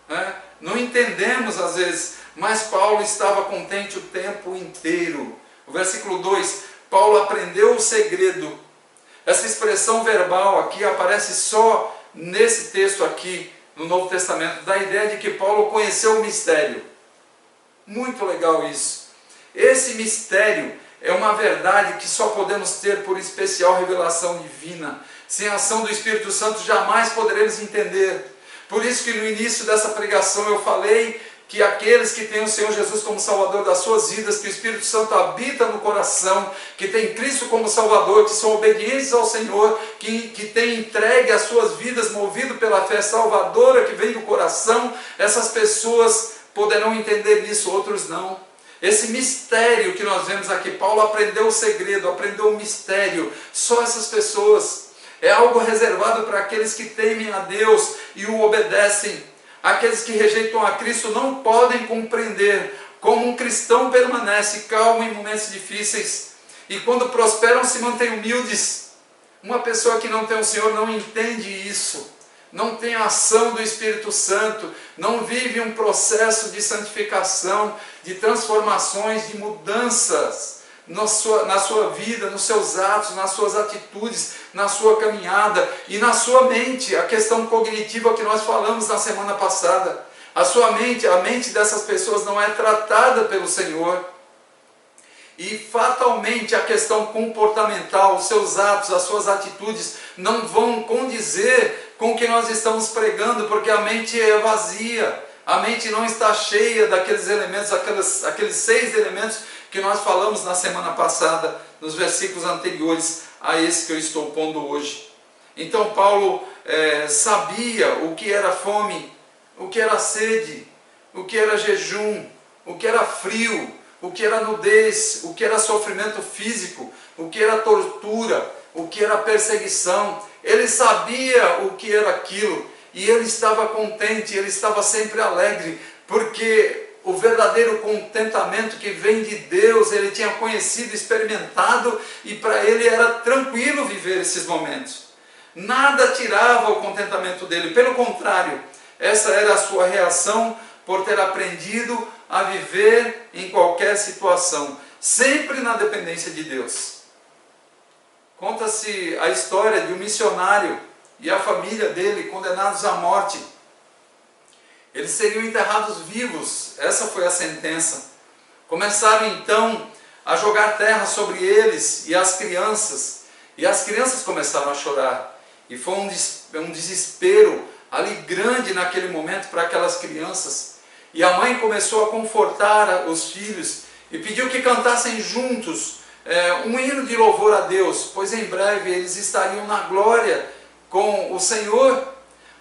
Né? Não entendemos às vezes, mas Paulo estava contente o tempo inteiro. O versículo 2, Paulo aprendeu o segredo. Essa expressão verbal aqui aparece só nesse texto aqui, no Novo Testamento, da ideia de que Paulo conheceu o mistério. Muito legal isso. Esse mistério é uma verdade que só podemos ter por especial revelação divina. Sem a ação do Espírito Santo jamais poderemos entender. Por isso que no início dessa pregação eu falei que aqueles que têm o Senhor Jesus como Salvador das suas vidas, que o Espírito Santo habita no coração, que tem Cristo como Salvador, que são obedientes ao Senhor, que têm entregue as suas vidas movido pela fé salvadora que vem do coração, essas pessoas poderão entender isso, outros não. Esse mistério que nós vemos aqui, Paulo aprendeu o segredo, aprendeu o mistério, só essas pessoas. É algo reservado para aqueles que temem a Deus e o obedecem. Aqueles que rejeitam a Cristo não podem compreender como um cristão permanece calmo em momentos difíceis e quando prosperam se mantém humildes. Uma pessoa que não tem o Senhor não entende isso, não tem a ação do Espírito Santo, não vive um processo de santificação, de transformações, de mudanças na sua vida, nos seus atos, nas suas atitudes, na sua caminhada e na sua mente. A questão cognitiva que nós falamos na semana passada. A sua mente, a mente dessas pessoas não é tratada pelo Senhor. E fatalmente a questão comportamental, os seus atos, as suas atitudes não vão condizer com o que nós estamos pregando, porque a mente é vazia. A mente não está cheia daqueles elementos, aqueles 6 elementos que nós falamos na semana passada, nos versículos anteriores a esse que eu estou pondo hoje. Então Paulo sabia o que era fome, o que era sede, o que era jejum, o que era frio, o que era nudez, o que era sofrimento físico, o que era tortura, o que era perseguição. Ele sabia o que era aquilo e ele estava contente, ele estava sempre alegre, porque o verdadeiro contentamento que vem de Deus, ele tinha conhecido, experimentado, e para ele era tranquilo viver esses momentos. Nada tirava o contentamento dele, pelo contrário, essa era a sua reação por ter aprendido a viver em qualquer situação, sempre na dependência de Deus. Conta-se a história de um missionário e a família dele condenados à morte. Eles seriam enterrados vivos, essa foi a sentença. Começaram então a jogar terra sobre eles e as crianças começaram a chorar. E foi um desespero ali grande naquele momento para aquelas crianças. E a mãe começou a confortar os filhos e pediu que cantassem juntos um hino de louvor a Deus, pois em breve eles estariam na glória com o Senhor.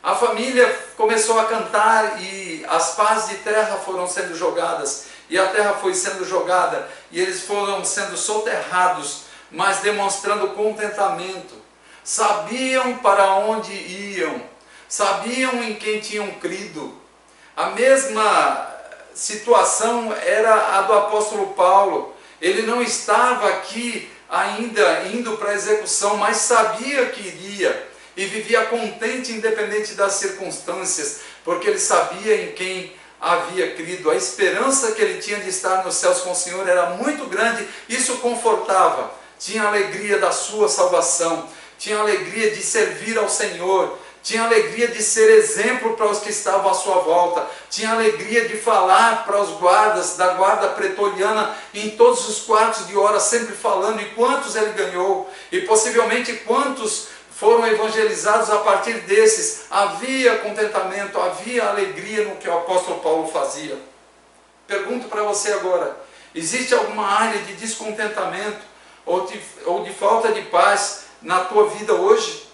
A família começou a cantar e as pás de terra foram sendo jogadas, e a terra foi sendo jogada, e eles foram sendo soterrados, mas demonstrando contentamento. Sabiam para onde iam, sabiam em quem tinham crido. A mesma situação era a do apóstolo Paulo. Ele não estava aqui ainda indo para a execução, mas sabia que iria. E vivia contente independente das circunstâncias, porque ele sabia em quem havia crido. A esperança que ele tinha de estar nos céus com o Senhor era muito grande, isso confortava. Tinha alegria da sua salvação, tinha alegria de servir ao Senhor, tinha alegria de ser exemplo para os que estavam à sua volta, tinha alegria de falar para os guardas da guarda pretoriana em todos os quartos de hora, sempre falando, e quantos ele ganhou, e possivelmente quantos foram evangelizados a partir desses. Havia contentamento, havia alegria no que o apóstolo Paulo fazia. Pergunto para você agora, existe alguma área de descontentamento ou de falta de paz na tua vida hoje?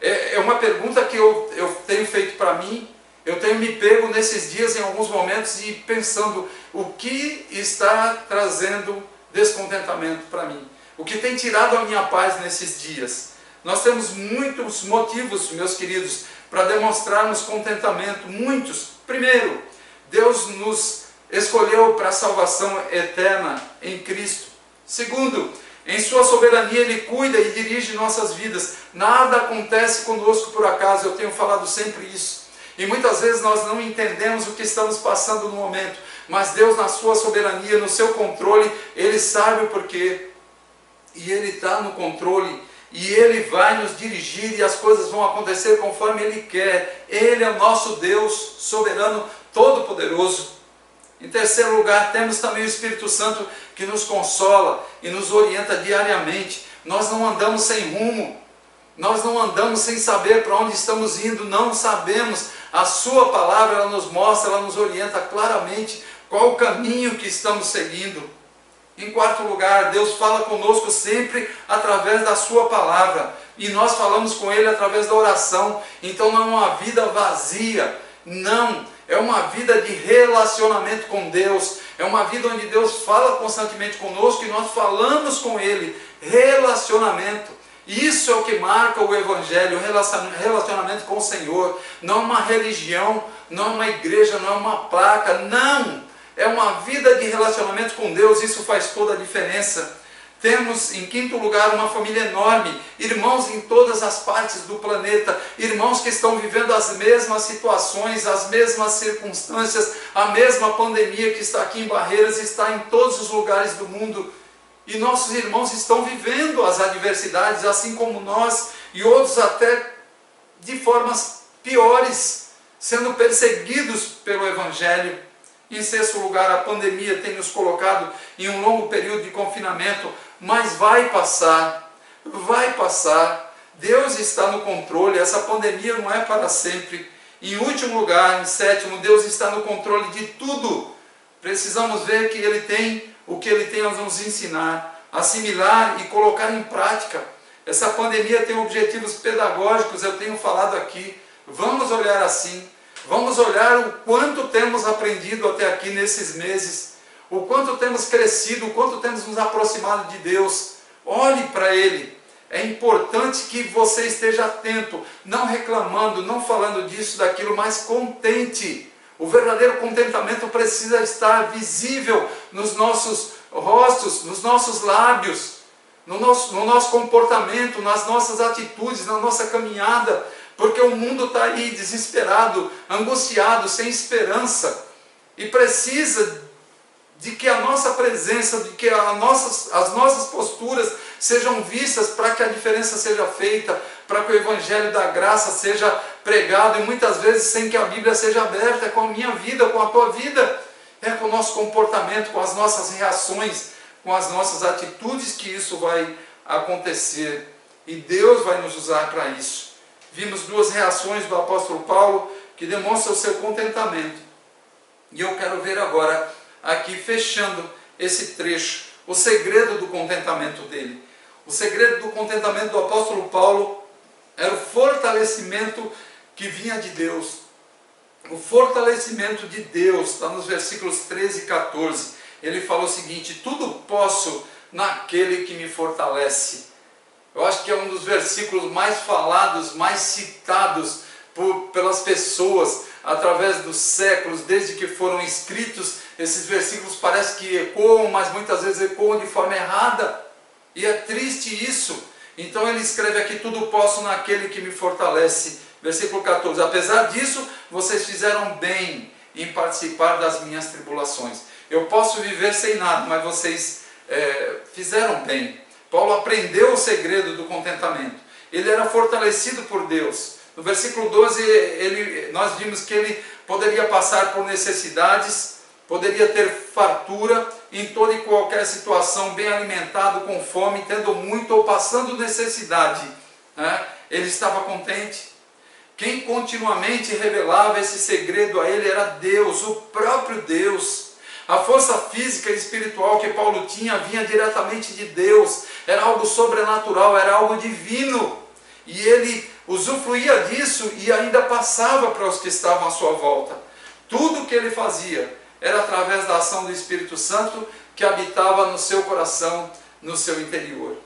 É uma pergunta que eu tenho feito para mim. Eu tenho me pego nesses dias em alguns momentos e pensando o que está trazendo descontentamento para mim, o que tem tirado a minha paz nesses dias. Nós temos muitos motivos, meus queridos, para demonstrarmos contentamento, muitos. Primeiro, Deus nos escolheu para a salvação eterna em Cristo. Segundo, em sua soberania Ele cuida e dirige nossas vidas. Nada acontece conosco por acaso, eu tenho falado sempre isso. E muitas vezes nós não entendemos o que estamos passando no momento, mas Deus, na sua soberania, no seu controle, Ele sabe o porquê. E Ele está no controle, e Ele vai nos dirigir, e as coisas vão acontecer conforme Ele quer. Ele é o nosso Deus soberano, todo-poderoso. Em terceiro lugar, temos também o Espírito Santo que nos consola e nos orienta diariamente. Nós não andamos sem rumo, nós não andamos sem saber para onde estamos indo, não sabemos. A sua palavra, ela nos mostra, ela nos orienta claramente qual o caminho que estamos seguindo. Em quarto lugar, Deus fala conosco sempre através da sua palavra, e nós falamos com Ele através da oração. Então não é uma vida vazia, não, é uma vida de relacionamento com Deus, é uma vida onde Deus fala constantemente conosco e nós falamos com Ele. Relacionamento, isso é o que marca o Evangelho, relacionamento com o Senhor. Não é uma religião, não é uma igreja, não é uma placa, não, é uma vida de relacionamento com Deus. Isso faz toda a diferença. Temos, em quinto lugar, uma família enorme, irmãos em todas as partes do planeta, irmãos que estão vivendo as mesmas situações, as mesmas circunstâncias, a mesma pandemia que está aqui em Barreiras, está em todos os lugares do mundo. E nossos irmãos estão vivendo as adversidades, assim como nós, e outros até de formas piores, sendo perseguidos pelo Evangelho. Em sexto lugar, a pandemia tem nos colocado em um longo período de confinamento, mas vai passar, vai passar. Deus está no controle, essa pandemia não é para sempre. Em último lugar, em sétimo, Deus está no controle de tudo. Precisamos ver que Ele tem o que Ele tem a nos ensinar, assimilar e colocar em prática. Essa pandemia tem objetivos pedagógicos, eu tenho falado aqui. Vamos olhar assim. Vamos olhar o quanto temos aprendido até aqui nesses meses, o quanto temos crescido, o quanto temos nos aproximado de Deus. Olhe para Ele. É importante que você esteja atento, não reclamando, não falando disso, daquilo, mas contente. O verdadeiro contentamento precisa estar visível nos nossos rostos, nos nossos lábios, no nosso comportamento, nas nossas atitudes, na nossa caminhada. Porque o mundo está aí desesperado, angustiado, sem esperança. E precisa de que a nossa presença, de que as nossas posturas sejam vistas para que a diferença seja feita, para que o Evangelho da graça seja pregado, e muitas vezes sem que a Bíblia seja aberta. É com a minha vida, com a tua vida, é com o nosso comportamento, com as nossas reações, com as nossas atitudes que isso vai acontecer. E Deus vai nos usar para isso. Vimos duas reações do apóstolo Paulo que demonstram o seu contentamento. E eu quero ver agora, aqui fechando esse trecho, o segredo do contentamento dele. O segredo do contentamento do apóstolo Paulo era o fortalecimento que vinha de Deus. O fortalecimento de Deus, está nos versículos 13 e 14. Ele fala o seguinte: tudo posso naquele que me fortalece. Eu acho que é um dos versículos mais falados, mais citados pelas pessoas através dos séculos, desde que foram escritos. Esses versículos parece que ecoam, mas muitas vezes ecoam de forma errada. E é triste isso. Então ele escreve aqui: tudo posso naquele que me fortalece. Versículo 14. Apesar disso, vocês fizeram bem em participar das minhas tribulações. Eu posso viver sem nada, mas vocês fizeram bem. Paulo aprendeu o segredo do contentamento. Ele era fortalecido por Deus. No versículo 12, nós vimos que ele poderia passar por necessidades, poderia ter fartura em toda e qualquer situação, bem alimentado, com fome, tendo muito ou passando necessidade. Ele estava contente. Quem continuamente revelava esse segredo a ele era Deus, o próprio Deus. A força física e espiritual que Paulo tinha vinha diretamente de Deus. Era algo sobrenatural, era algo divino. E ele usufruía disso e ainda passava para os que estavam à sua volta. Tudo o que ele fazia era através da ação do Espírito Santo que habitava no seu coração, no seu interior.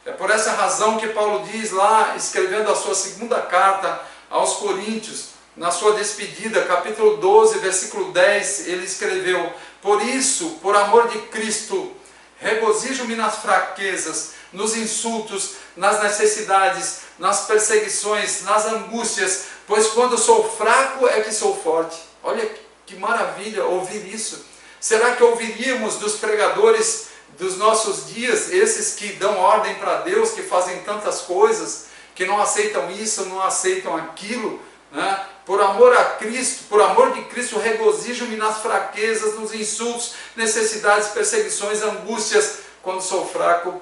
É por essa razão que Paulo diz lá, escrevendo a sua segunda carta aos Coríntios, na sua despedida, capítulo 12, versículo 10, ele escreveu: por isso, por amor de Cristo, regozijo-me nas fraquezas, nos insultos, nas necessidades, nas perseguições, nas angústias, pois quando sou fraco é que sou forte. Olha que maravilha ouvir isso. Será que ouviríamos dos pregadores dos nossos dias, esses que dão ordem para Deus, que fazem tantas coisas, que não aceitam isso, não aceitam aquilo, né? Por amor a Cristo, por amor de Cristo, regozijo-me nas fraquezas, nos insultos, necessidades, perseguições, angústias. Quando sou fraco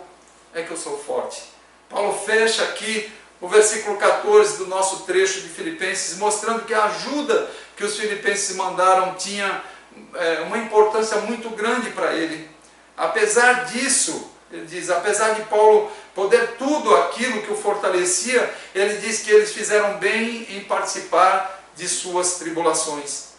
é que eu sou forte. Paulo fecha aqui o versículo 14 do nosso trecho de Filipenses, mostrando que a ajuda que os filipenses mandaram tinha uma importância muito grande para ele. Apesar disso, ele diz, apesar de Paulo poder tudo aquilo que o fortalecia, ele diz que eles fizeram bem em participar de suas tribulações.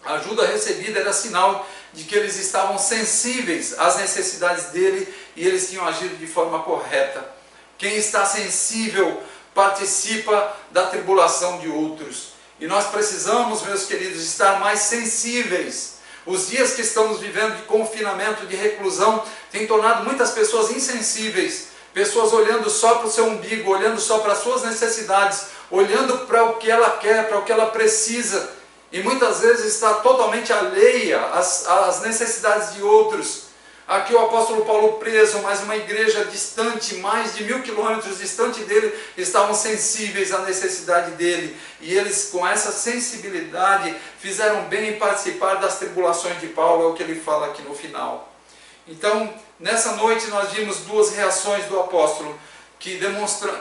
A ajuda recebida era sinal de que eles estavam sensíveis às necessidades dele e eles tinham agido de forma correta. Quem está sensível participa da tribulação de outros. E nós precisamos, meus queridos, estar mais sensíveis. Os dias que estamos vivendo de confinamento, de reclusão, têm tornado muitas pessoas insensíveis. Pessoas olhando só para o seu umbigo, olhando só para as suas necessidades, olhando para o que ela quer, para o que ela precisa. E muitas vezes está totalmente alheia às necessidades de outros. Aqui o apóstolo Paulo preso, mas uma igreja distante, mais de 1000 quilômetros distante dele, estavam sensíveis à necessidade dele. E eles, com essa sensibilidade, fizeram bem em participar das tribulações de Paulo, é o que ele fala aqui no final. Então, nessa noite nós vimos duas reações do apóstolo, que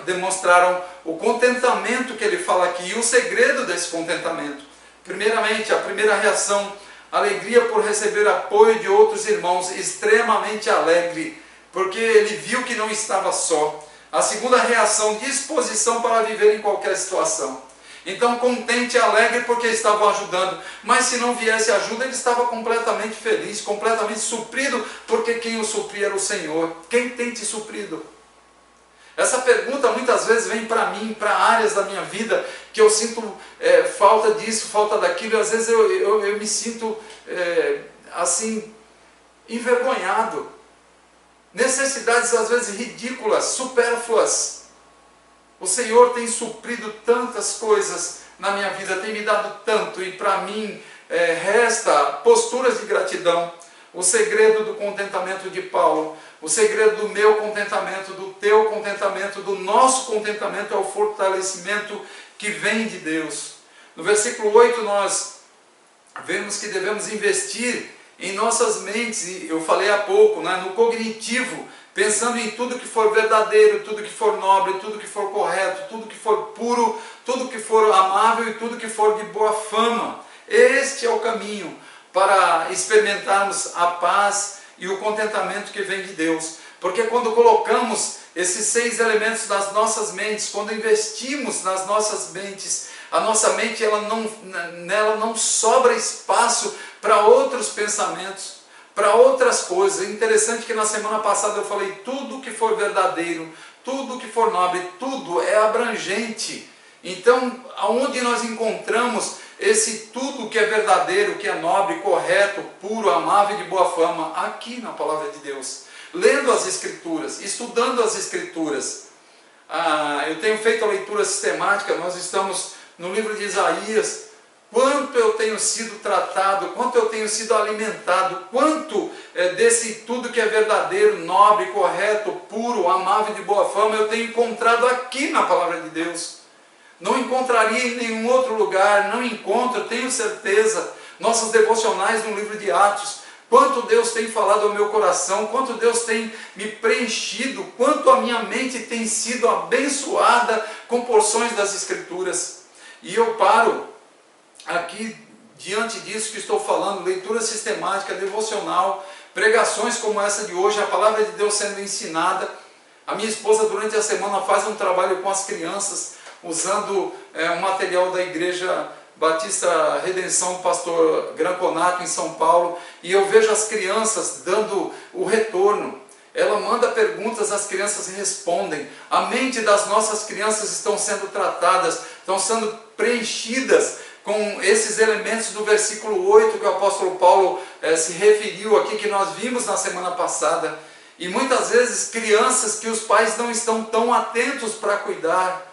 demonstraram o contentamento que ele fala aqui, e o segredo desse contentamento. Primeiramente, a primeira reação: alegria por receber apoio de outros irmãos, extremamente alegre, porque ele viu que não estava só. A segunda reação: disposição para viver em qualquer situação. Então, contente e alegre porque estavam ajudando, mas se não viesse ajuda, ele estava completamente feliz, completamente suprido, porque quem o supria era o Senhor. Quem tem te suprido? Essa pergunta muitas vezes vem para mim, para áreas da minha vida, que eu sinto falta disso, falta daquilo, e às vezes eu me sinto assim, envergonhado. Necessidades às vezes ridículas, supérfluas. O Senhor tem suprido tantas coisas na minha vida, tem me dado tanto, e para mim resta posturas de gratidão. O segredo do contentamento de Paulo, o segredo do meu contentamento, do teu contentamento, do nosso contentamento é o fortalecimento que vem de Deus. No versículo 8 nós vemos que devemos investir em nossas mentes, e eu falei há pouco, né, no cognitivo, pensando em tudo que for verdadeiro, tudo que for nobre, tudo que for correto, tudo que for puro, tudo que for amável e tudo que for de boa fama. Este é o caminho para experimentarmos a paz e o contentamento que vem de Deus. Porque quando colocamos esses 6 elementos nas nossas mentes, quando investimos nas nossas mentes, a nossa mente nela não sobra espaço para outros pensamentos, para outras coisas. É interessante que na semana passada eu falei, tudo que for verdadeiro, tudo que for nobre, tudo é abrangente. Então, aonde nós encontramos esse tudo que é verdadeiro, que é nobre, correto, puro, amável e de boa fama? Aqui na Palavra de Deus, lendo as Escrituras, estudando as Escrituras. Eu tenho feito a leitura sistemática, nós estamos no livro de Isaías. Quanto eu tenho sido tratado, quanto eu tenho sido alimentado, quanto desse tudo que é verdadeiro, nobre, correto, puro, amável e de boa fama eu tenho encontrado aqui na Palavra de Deus. Não encontraria em nenhum outro lugar, não encontro, tenho certeza. Nossos devocionais no livro de Atos, quanto Deus tem falado ao meu coração, quanto Deus tem me preenchido, quanto a minha mente tem sido abençoada com porções das Escrituras. E eu paro aqui diante disso que estou falando, leitura sistemática, devocional, pregações como essa de hoje, a Palavra de Deus sendo ensinada. A minha esposa durante a semana faz um trabalho com as crianças, usando um material da Igreja Batista Redenção, pastor Granconato, em São Paulo, e eu vejo as crianças dando o retorno. ela manda perguntas, as crianças respondem. A mente das nossas crianças estão sendo tratadas, estão sendo preenchidas com esses elementos do versículo 8 que o apóstolo Paulo se referiu aqui, que nós vimos na semana passada. E muitas vezes crianças que os pais não estão tão atentos para cuidar.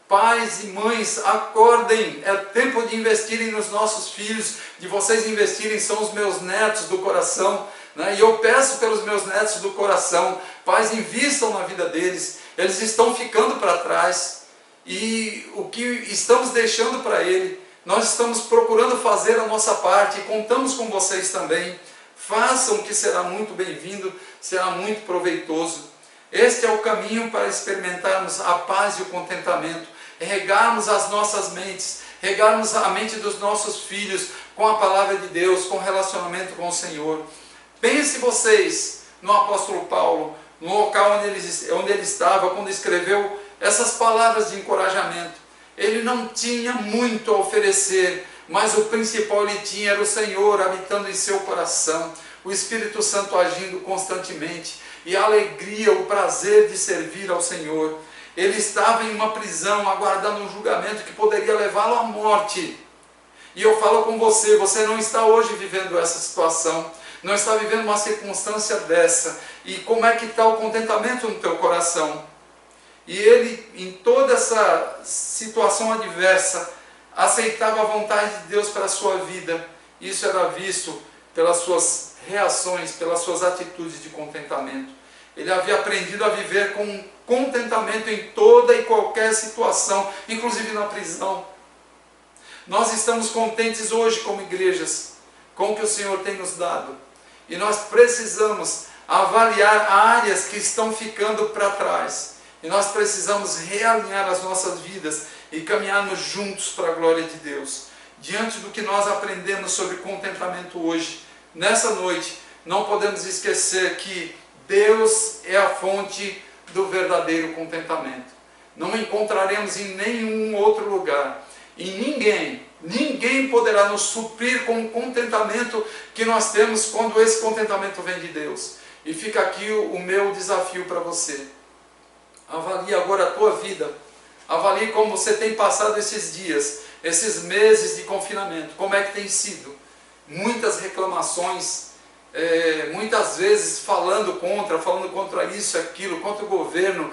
Pais e mães, acordem, é tempo de investirem nos nossos filhos, de vocês investirem, são os meus netos do coração, né? E eu peço pelos meus netos do coração, pais, invistam na vida deles, eles estão ficando para trás, e o que estamos deixando para ele, nós estamos procurando fazer a nossa parte, e contamos com vocês também. Façam, que será muito bem-vindo, será muito proveitoso. Este é o caminho para experimentarmos a paz e o contentamento, regarmos as nossas mentes, regarmos a mente dos nossos filhos com a palavra de Deus, com relacionamento com o Senhor. Pense vocês no apóstolo Paulo, no local onde ele estava, quando escreveu essas palavras de encorajamento. Ele não tinha muito a oferecer, mas o principal ele tinha era o Senhor habitando em seu coração, o Espírito Santo agindo constantemente, e a alegria, o prazer de servir ao Senhor. Ele estava em uma prisão, aguardando um julgamento que poderia levá-lo à morte. E eu falo com você, você não está hoje vivendo essa situação, não está vivendo uma circunstância dessa. E como é que está o contentamento no teu coração? E ele, em toda essa situação adversa, aceitava a vontade de Deus para a sua vida. Isso era visto pelas suas reações, pelas suas atitudes de contentamento. Ele havia aprendido a viver com contentamento em toda e qualquer situação, inclusive na prisão. Nós estamos contentes hoje como igrejas, com o que o Senhor tem nos dado. E nós precisamos avaliar áreas que estão ficando para trás. E nós precisamos realinhar as nossas vidas e caminharmos juntos para a glória de Deus. Diante do que nós aprendemos sobre contentamento hoje, nessa noite, não podemos esquecer que Deus é a fonte do verdadeiro contentamento. Não encontraremos em nenhum outro lugar. E ninguém poderá nos suprir com o contentamento que nós temos quando esse contentamento vem de Deus. E fica aqui o meu desafio para você. Avalie agora a tua vida. Avalie como você tem passado esses dias, esses meses de confinamento. Como é que tem sido? Muitas reclamações, muitas vezes falando contra isso, aquilo, contra o governo,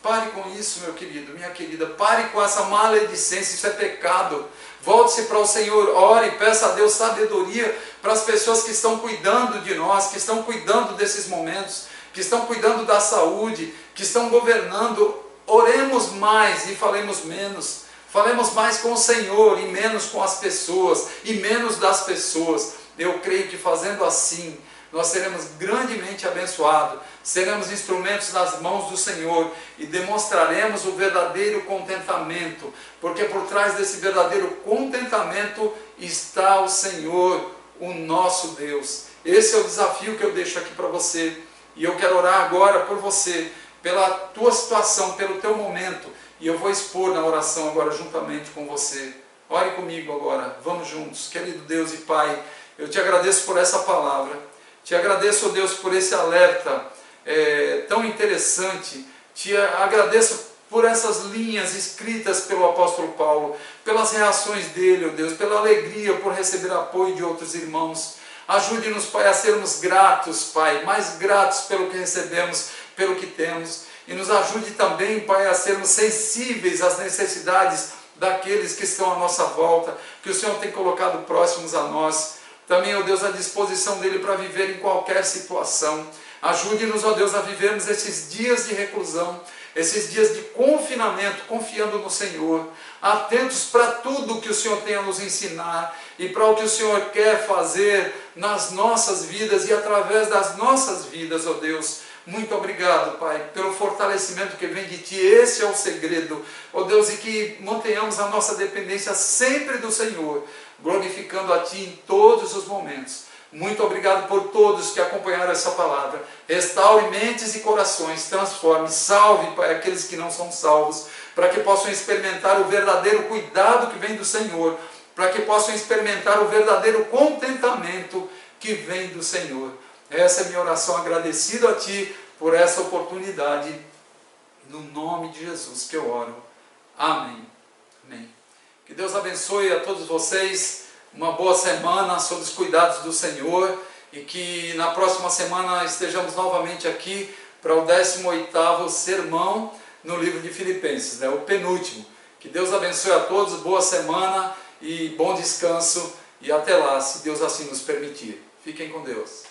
Pare com isso, meu querido, minha querida, pare com essa maledicência, isso é pecado. Volte-se para o Senhor, ore, peça a Deus sabedoria para as pessoas que estão cuidando de nós, que estão cuidando desses momentos, que estão cuidando da saúde, que estão governando. Oremos mais e falemos menos. Falemos mais com o Senhor e menos com as pessoas, e menos das pessoas. Eu creio que fazendo assim, nós seremos grandemente abençoados, seremos instrumentos nas mãos do Senhor e demonstraremos o verdadeiro contentamento, porque por trás desse verdadeiro contentamento está o Senhor, o nosso Deus. Esse é o desafio que eu deixo aqui para você, e eu quero orar agora por você, pela tua situação, pelo teu momento, e eu vou expor na oração agora juntamente com você. Ore comigo agora, vamos juntos. Querido Deus e Pai, eu te agradeço por essa palavra. Te agradeço, Deus, por esse alerta tão interessante. Te agradeço por essas linhas escritas pelo apóstolo Paulo, pelas reações dele, ó Deus, pela alegria por receber apoio de outros irmãos. Ajude-nos, Pai, a sermos gratos, Pai, mais gratos pelo que recebemos, pelo que temos. E nos ajude também, Pai, a sermos sensíveis às necessidades daqueles que estão à nossa volta, que o Senhor tem colocado próximos a nós. Também, ó Deus, à disposição dele para viver em qualquer situação. Ajude-nos, ó Deus, a vivermos esses dias de reclusão, esses dias de confinamento, confiando no Senhor, atentos para tudo que o Senhor tem a nos ensinar e para o que o Senhor quer fazer nas nossas vidas e através das nossas vidas, ó Deus. Muito obrigado, Pai, pelo fortalecimento que vem de Ti. Esse é o segredo, ó Deus, e que mantenhamos a nossa dependência sempre do Senhor, glorificando a Ti em todos os momentos. Muito obrigado por todos que acompanharam essa palavra. Restaure mentes e corações, transforme, salve, Pai, aqueles que não são salvos, para que possam experimentar o verdadeiro cuidado que vem do Senhor, para que possam experimentar o verdadeiro contentamento que vem do Senhor. Essa é a minha oração, agradecido a Ti por essa oportunidade, no nome de Jesus que eu oro. Amém. Amém. Que Deus abençoe a todos vocês, uma boa semana sob os cuidados do Senhor, e que na próxima semana estejamos novamente aqui para o 18º sermão no livro de Filipenses, o penúltimo. Que Deus abençoe a todos, boa semana e bom descanso, e até lá, se Deus assim nos permitir. Fiquem com Deus.